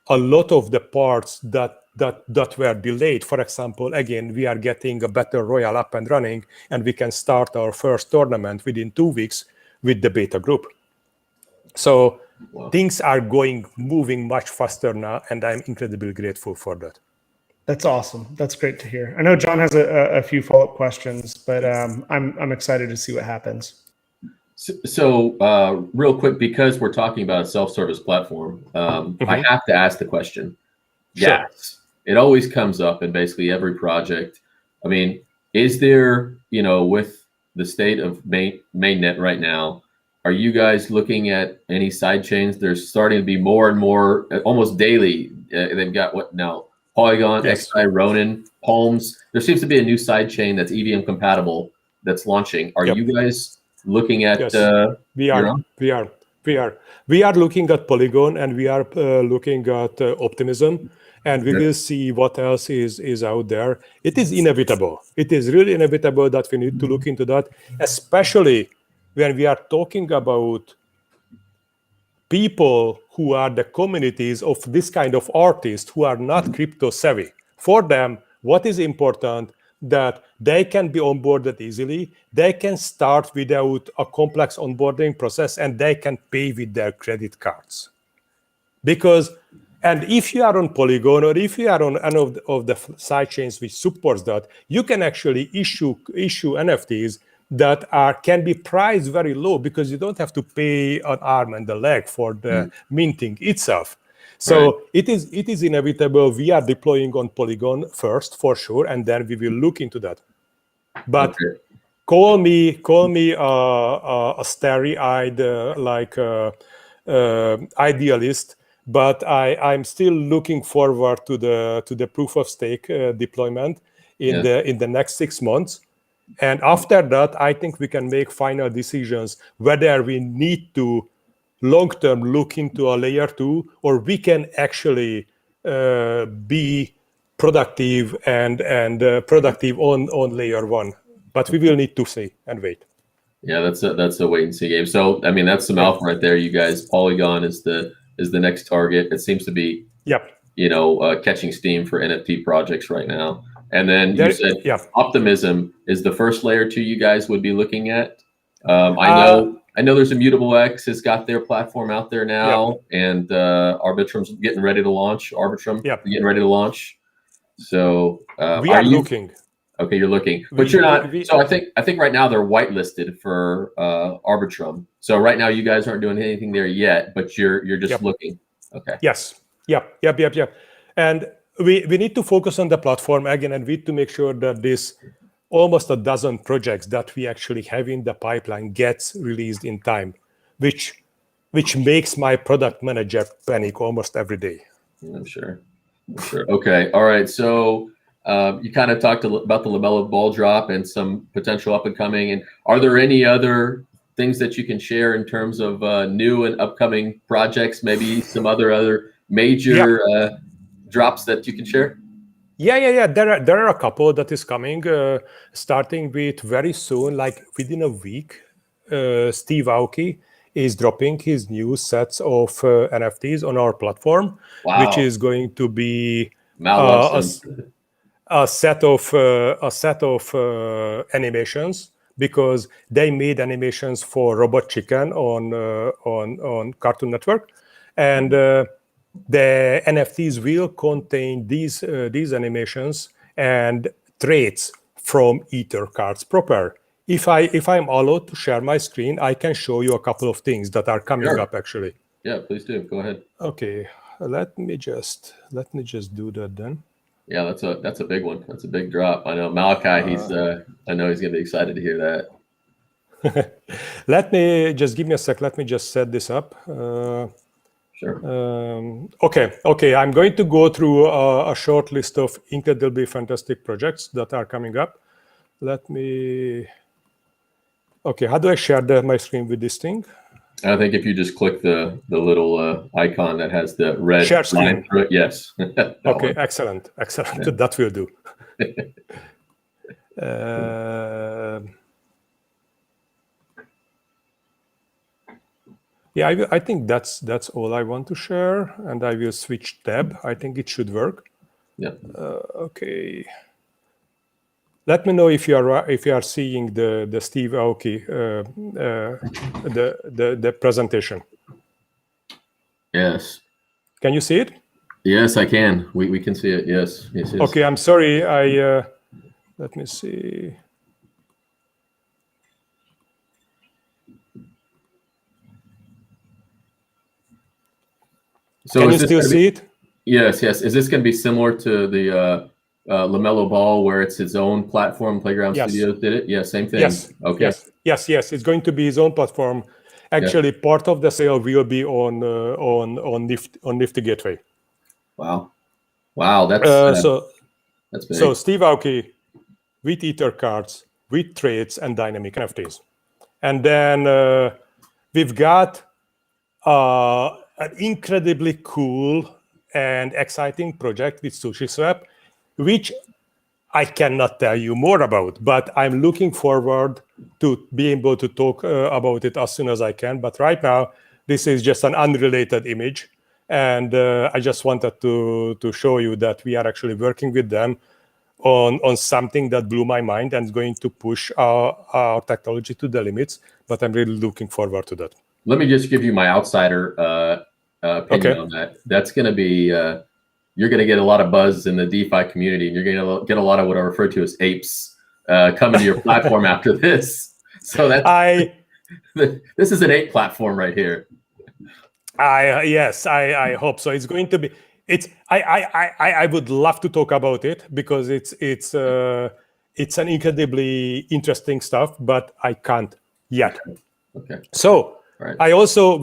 a lot of the parts that were delayed. For example, again, we are getting a battle royale up and running, and we can start our first tournament within 2 weeks with the beta group. So things are moving much faster now, and I'm incredibly grateful for that. That's awesome. That's great to hear. I know John has a few follow-up questions, but I'm excited to see what happens. So real quick, because we're talking about a self-service platform, I have to ask the question. Sure. Yes, it always comes up in basically every project. I mean, is there, with the state of mainnet right now, are you guys looking at any side chains? There's starting to be more and more, almost daily. They've got what now? Polygon, yes. XI, Ronin, Palms. There seems to be a new side chain that's EVM compatible that's launching. Are you guys looking at? Yes, we are looking at Polygon, and we are looking at Optimism, and we will see what else is out there. It is inevitable. It is really inevitable that we need to look into that, especially when we are talking about people who are the communities of this kind of artists who are not crypto savvy. For them, what is important, that they can be onboarded easily, they can start without a complex onboarding process, and they can pay with their credit cards. And if you are on Polygon, or if you are on any of the sidechains which supports that, you can actually issue NFTs that can be priced very low, because you don't have to pay an arm and a leg for the minting itself. So it is inevitable. We are deploying on Polygon first, for sure, and then we will look into that. But call me a starry-eyed idealist, but I'm still looking forward to the proof of stake deployment in the next 6 months. And after that, I think we can make final decisions whether we need to long-term look into a layer 2, or we can actually be productive and productive on layer 1. But we will need to see and wait. Yeah, that's a wait and see game. So I mean, that's some alpha right there, you guys. Polygon is the next target. It seems to be catching steam for NFT projects right now. And then you said yeah. optimism is the first layer two you guys would be looking at. I know there's Immutable X has got their platform out there now, and Arbitrum's getting ready to launch. Getting ready to launch. So we are looking. Okay, you're looking, but you're not. So I think right now they're whitelisted for Arbitrum. So right now you guys aren't doing anything there yet, but you're just looking. Okay. Yes. Yep. And we need to focus on the platform again, and we need to make sure that this almost a dozen projects that we actually have in the pipeline gets released in time, which makes my product manager panic almost every day. I'm sure. Okay. All right. So you kind of talked about the LaMelo Ball drop and some potential up and coming. And are there any other things that you can share in terms of new and upcoming projects? Maybe some other major drops that you can share? Yeah. There are a couple that is coming, starting with very soon, like within a week. Steve Aoki is dropping his new sets of NFTs on our platform, which is going to be a set of animations, because they made animations for Robot Chicken on Cartoon Network, and the NFTs will contain these animations and traits from EtherCards proper. If I'm allowed to share my screen, I can show you a couple of things that are coming up actually. Yeah, please do. Go ahead. Okay, let me just do that then. Yeah, that's a big one. That's a big drop. I know Malachi. I know he's gonna be excited to hear that. Let me just give me a sec. Let me just set this up. Sure. Okay. I'm going to go through a short list of incredibly fantastic projects that are coming up. Let me. Okay, how do I share my screen with this thing? I think if you just click the little icon that has the red share screen through it, yes. Okay, excellent. Yeah. That will do. Yeah, I think that's all I want to share, and I will switch tab. I think it should work. Yeah. Okay. Let me know if you are seeing the Steve Aoki the presentation. Yes. Can you see it? Yes, I can. We can see it. Yes. Okay, I'm sorry. Let me see. So can you still see it? Yes. Is this going to be similar to the LaMelo Ball, where it's his own platform? Playground Studios did it. Yeah, same thing. Yes. Okay. Yes. It's going to be his own platform. Actually, part of the sale will be on Nifty Gateway. Wow, that's big. So Steve Aoki with EtherCards, with traits and dynamic NFTs, and then we've got an incredibly cool and exciting project with SushiSwap, which I cannot tell you more about, but I'm looking forward to being able to talk about it as soon as I can. But right now, this is just an unrelated image. And I just wanted to show you that we are actually working with them on something that blew my mind and is going to push our technology to the limits. But I'm really looking forward to that. Let me just give you my outsider opinion on that. That's going to be, you're going to get a lot of buzz in the DeFi community, and you're going to get a lot of what I refer to as apes coming to your platform after this. So this is an ape platform right here. I hope so. It's going to be. I would love to talk about it because it's an incredibly interesting stuff, but I can't yet. Okay. So right. we also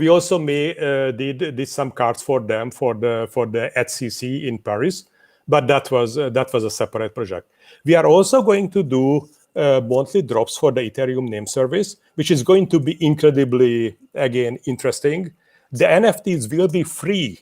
did some cards for them for the HCC in Paris, but that was a separate project. We are also going to do monthly drops for the Ethereum name service, which is going to be incredibly, again, interesting. The NFTs will be free,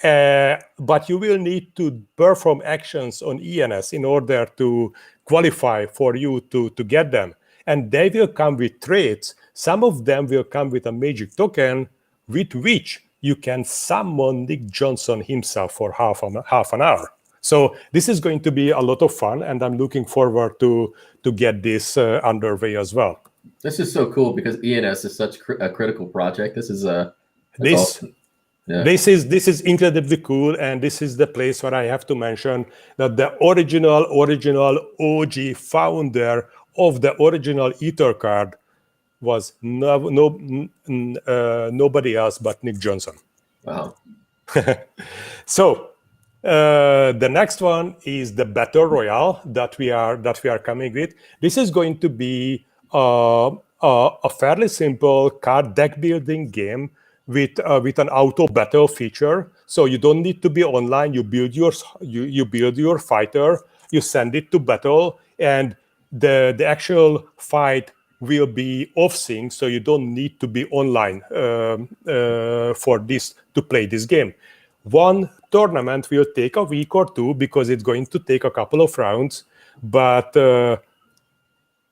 but you will need to perform actions on ENS in order to qualify for you to get them. And they will come with traits. Some of them will come with a magic token with which you can summon Nick Johnson himself for half an hour. So this is going to be a lot of fun, and I'm looking forward to get this underway as well. This is so cool because ENS is such a critical project. This is awesome. Yeah. This is incredibly cool, and this is the place where I have to mention that the original OG founder of the original EtherCard was nobody else but Nick Johnson. Wow. So the next one is the Battle Royale that we are coming with. This is going to be a fairly simple card deck building game with an auto battle feature. So you don't need to be online. You build your fighter, you send it to battle, and the actual fight will be off sync, so you don't need to be online for this to play this game. One tournament will take a week or two because it's going to take a couple of rounds, but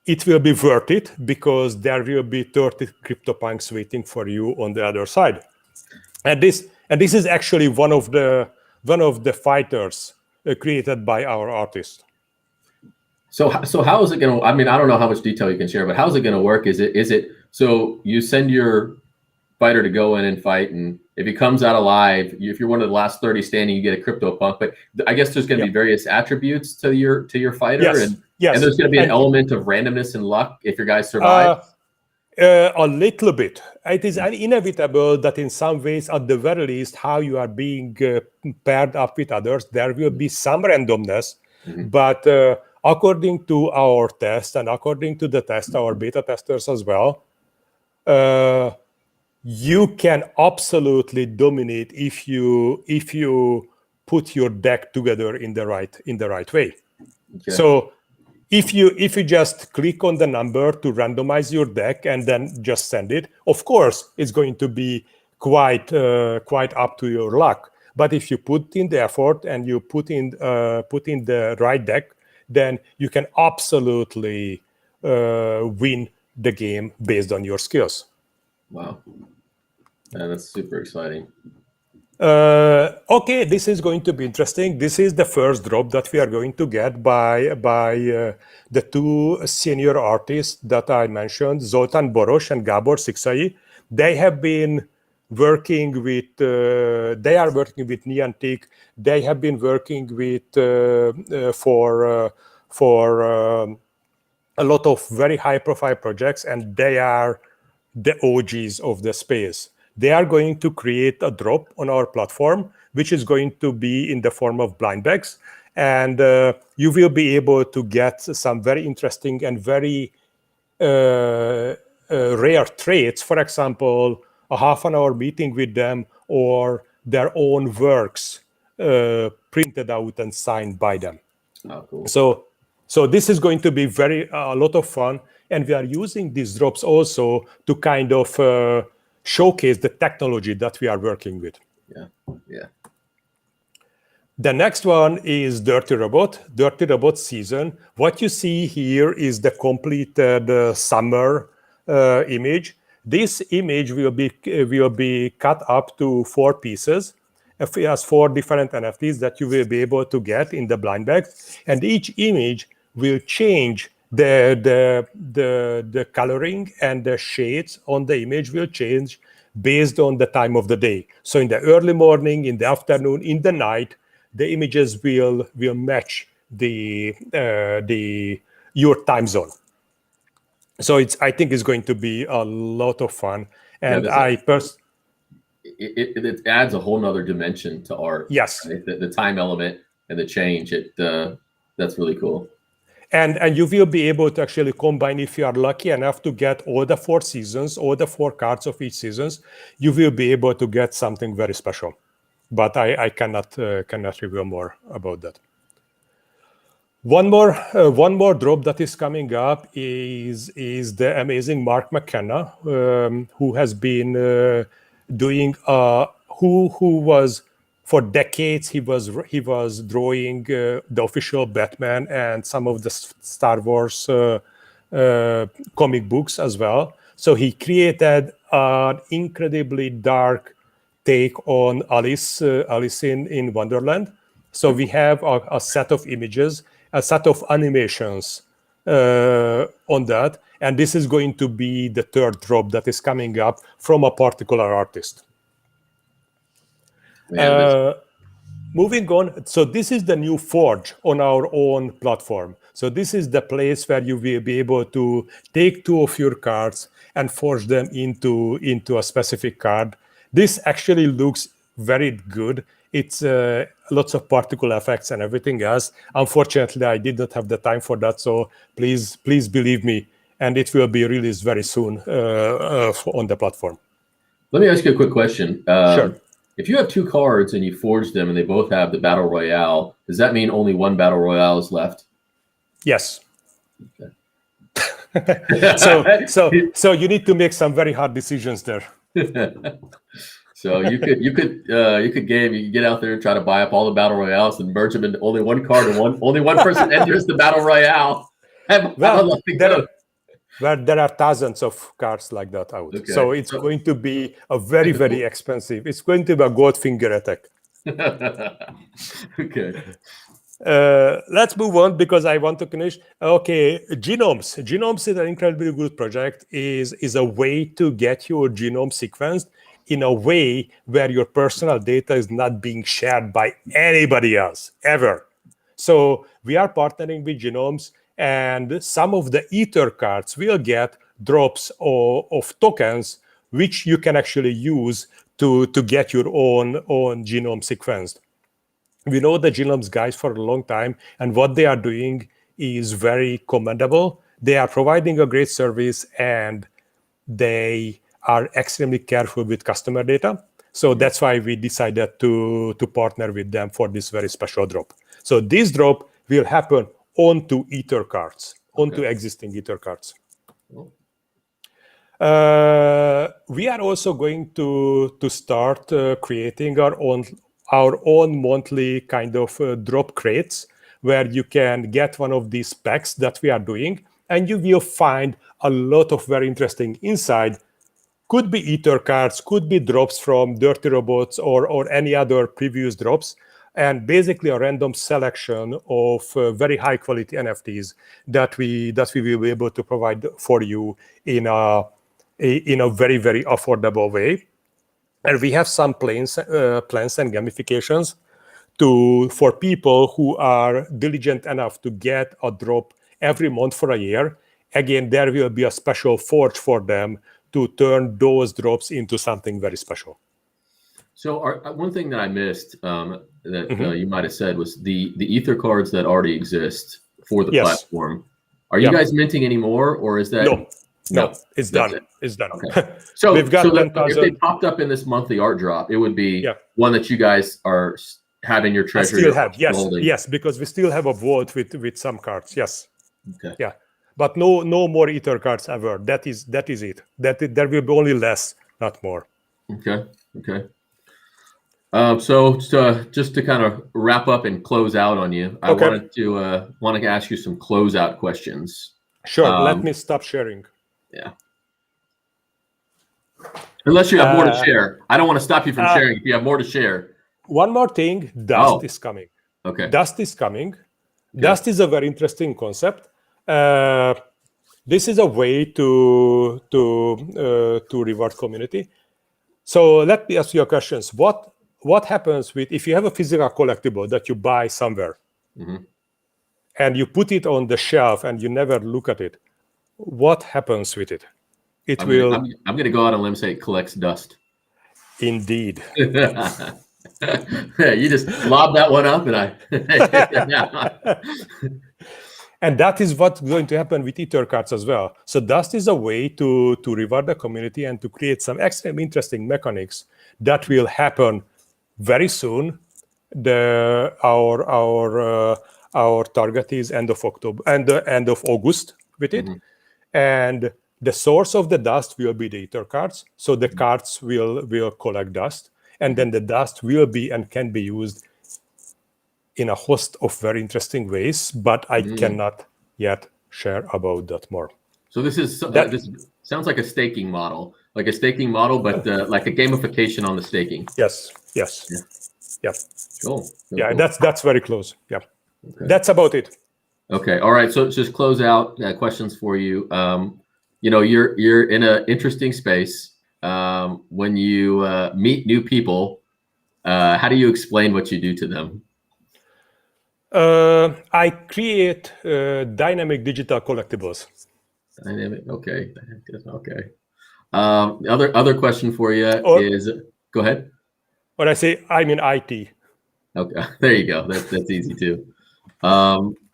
it will be worth it because there will be 30 CryptoPunks waiting for you on the other side. And this is actually one of the fighters created by our artist. So how is it going to? I mean, I don't know how much detail you can share, but how is it going to work? Is it so you send your fighter to go in and fight, and if he comes out alive, if you're one of the last 30 standing, you get a CryptoPunk. But I guess there's going to be various attributes to your fighter, and there's going to be an element of randomness and luck if your guys survive. A little bit. It is inevitable that in some ways, at the very least, how you are being paired up with others, there will be some randomness. Mm-hmm. But according to our test and according to the test, our beta testers as well, you can absolutely dominate if you put your deck together in the right way. Okay. So if you just click on the number to randomize your deck and then just send it, of course it's going to be quite up to your luck. But if you put in the effort and you put in the right deck, then you can absolutely win the game based on your skills. Wow. Yeah, that's super exciting. Okay, this is going to be interesting. This is the first drop that we are going to get by the two senior artists that I mentioned, Zoltán Boros and Gábor Szikszai. They have been working with. They are working with Niantic. They have been working with for a lot of very high-profile projects, and they are the OGs of the space. They are going to create a drop on our platform, which is going to be in the form of blind bags. And you will be able to get some very interesting and very rare traits. For example, a half-an-hour meeting with them or their own works printed out and signed by them. Oh, cool. So this is going to be a lot of fun. And we are using these drops also to kind of showcase the technology that we are working with. Yeah. The next one is Dirty Robot season. What you see here is the completed summer image. This image will be cut up to 4 pieces. It has 4 different NFTs that you will be able to get in the blind bag, and each image will change. The coloring and the shades on the image will change based on the time of the day. So in the early morning, in the afternoon, in the night, the images will match your time zone. So I think it's going to be a lot of fun. And it adds a whole nother dimension to art. Yes, right? The time element and the change. That's really cool. And you will be able to actually combine, if you are lucky enough to get all the 4 seasons, all the 4 cards of each seasons, you will be able to get something very special. But I cannot reveal more about that. One more drop that is coming up is the amazing Mark McKenna, who has been doing who was. For decades, he was drawing the official Batman and some of the Star Wars comic books as well. So he created an incredibly dark take on Alice in Wonderland. So we have a set of images, a set of animations on that. And this is going to be the third drop that is coming up from a particular artist. Moving on, so this is the new Forge on our own platform. So this is the place where you will be able to take 2 of your cards and forge them into a specific card. This actually looks very good. It's lots of particle effects and everything else. Unfortunately, I did not have the time for that. So please believe me, and it will be released very soon on the platform. Let me ask you a quick question. Sure. If you have 2 cards and you forge them and they both have the Battle Royale, does that mean only one Battle Royale is left? Yes. Okay. so you need to make some very hard decisions there. So you could get out there and try to buy up all the Battle Royales and merge them into only one card, and only one person enters the Battle Royale. There are thousands of cards like that out. Okay. So it's going to be a very, very expensive. It's going to be a Goldfinger attack. Okay. Let's move on because I want to finish. Okay, genomes. Genomes is an incredibly good project. Is a way to get your genome sequenced in a way where your personal data is not being shared by anybody else ever. So we are partnering with genomes, and some of the EtherCards will get drops of tokens, which you can actually use to get your own genome sequenced. We know the genomes guys for a long time, and what they are doing is very commendable. They are providing a great service, and they are extremely careful with customer data. So that's why we decided to partner with them for this very special drop. So this drop will happen onto EtherCards, onto existing EtherCards. We are also going to start creating our own monthly kind of drop crates, where you can get one of these packs that we are doing, and you will find a lot of very interesting inside. Could be EtherCards, could be drops from Dirty Robots or any other previous drops, and basically a random selection of very high quality NFTs that we will be able to provide for you in a very, very affordable way. And we have some plans and gamifications for people who are diligent enough to get a drop every month for a year. Again, there will be a special forge for them to turn those drops into something very special. So one thing that I missed that you might have said was the EtherCards that already exist for the platform. Are you guys minting any more, or is that? No, it's done. It's done. Okay. So, if they popped up in this monthly art drop, it would be one that you guys are have in your treasury. I still have, yes, because we still have a vault with some cards. Yes. Okay. Yeah, but no more EtherCards ever. That is it. There will be only less, not more. Okay. So just to kind of wrap up and close out on you, I wanted to ask you some closeout questions. Sure. Let me stop sharing. Yeah. Unless you have more to share. I don't want to stop you from sharing if you have more to share. One more thing, Dust is coming. Okay. Dust is coming. Okay. Dust is a very interesting concept. This is a way to reward community. So let me ask you a question. What happens if you have a physical collectible that you buy somewhere and you put it on the shelf and you never look at it? What happens with it? I'm going to go out on a limb and say it collects dust. Indeed. You just lob that one up, and And that is what's going to happen with EtherCards as well. So Dust is a way to reward the community and to create some extremely interesting mechanics that will happen very soon. Our target is end of October and the end of August with it. And the source of the dust will be the EtherCards. So the cards will collect dust, and then the dust will be and can be used in a host of very interesting ways, but I cannot yet share about that more. So this sounds like a staking model, but like a gamification on the staking. Yes. Yeah. Cool. Yeah, Cool. that's very close. Yeah. Okay. That's about it. Okay. All right. So just close out questions for you. You're in an interesting space. When you meet new people, how do you explain what you do to them? I create dynamic digital collectibles. Dynamic. Okay. Okay. Other question for you is, go ahead. Or I say I'm in IT. Okay. There you go. That's easy too.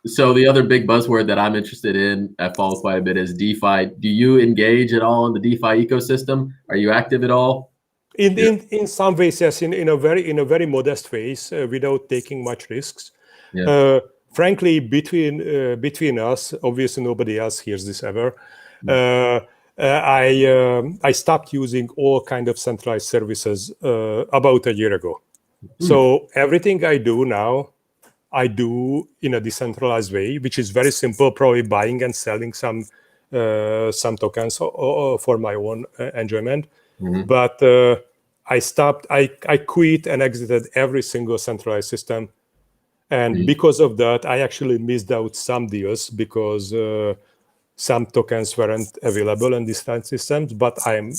So the other big buzzword that I'm interested in, I follow quite a bit, is DeFi. Do you engage at all in the DeFi ecosystem? Are you active at all? In some ways, yes. In a very modest ways, without taking much risks. Yeah. Frankly, between us, obviously nobody else hears this ever. I stopped using all kind of centralized services about a year ago. So everything I do now, I do in a decentralized way, which is very simple, probably buying and selling some tokens for my own enjoyment. But I quit and exited every single centralized system. And because of that, I actually missed out some deals because some tokens weren't available in these systems, but I'm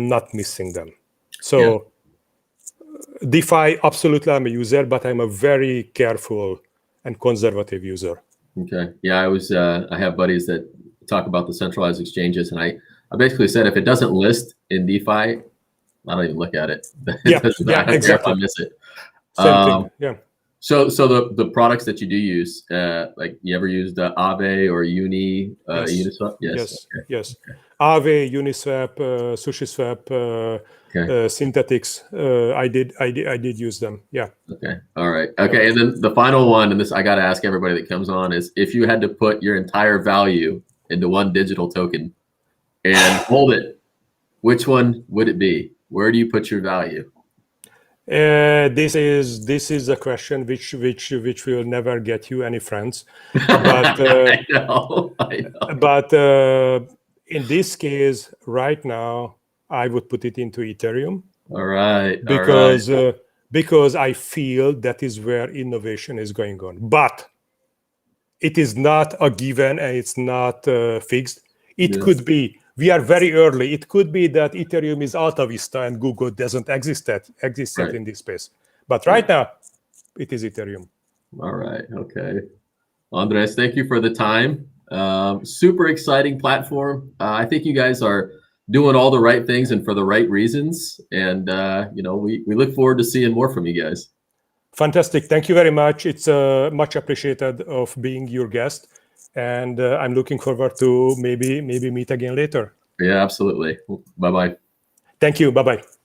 not missing them. So DeFi, absolutely, I'm a user, but I'm a very careful and conservative user. Okay. Yeah, I have buddies that talk about the centralized exchanges, and I basically said if it doesn't list in DeFi, I don't even look at it. I don't care if I miss it. Same thing. Yeah. So the products that you do use, like you ever used Aave or Uniswap? Yes. Okay. Yes. Aave, Uniswap, SushiSwap, Synthetics. I did use them. Yeah. Okay. All right. Okay. And then the final one, and this I got to ask everybody that comes on, is if you had to put your entire value into one digital token and hold it, which one would it be? Where do you put your value? This is a question which will never get you any friends. But I know. But in this case, right now, I would put it into Ethereum. All right. Because I feel that is where innovation is going on. But it is not a given and it's not fixed. It could be. We are very early. It could be that Ethereum is Alta Vista and Google doesn't exist yet in this space. But right now, it is Ethereum. All right. Okay. Andres, thank you for the time. Super exciting platform. I think you guys are doing all the right things and for the right reasons. And, we look forward to seeing more from you guys. Fantastic. Thank you very much. It's much appreciated of being your guest. And I'm looking forward to maybe meet again later. Yeah, absolutely. Bye-bye. Thank you. Bye-bye.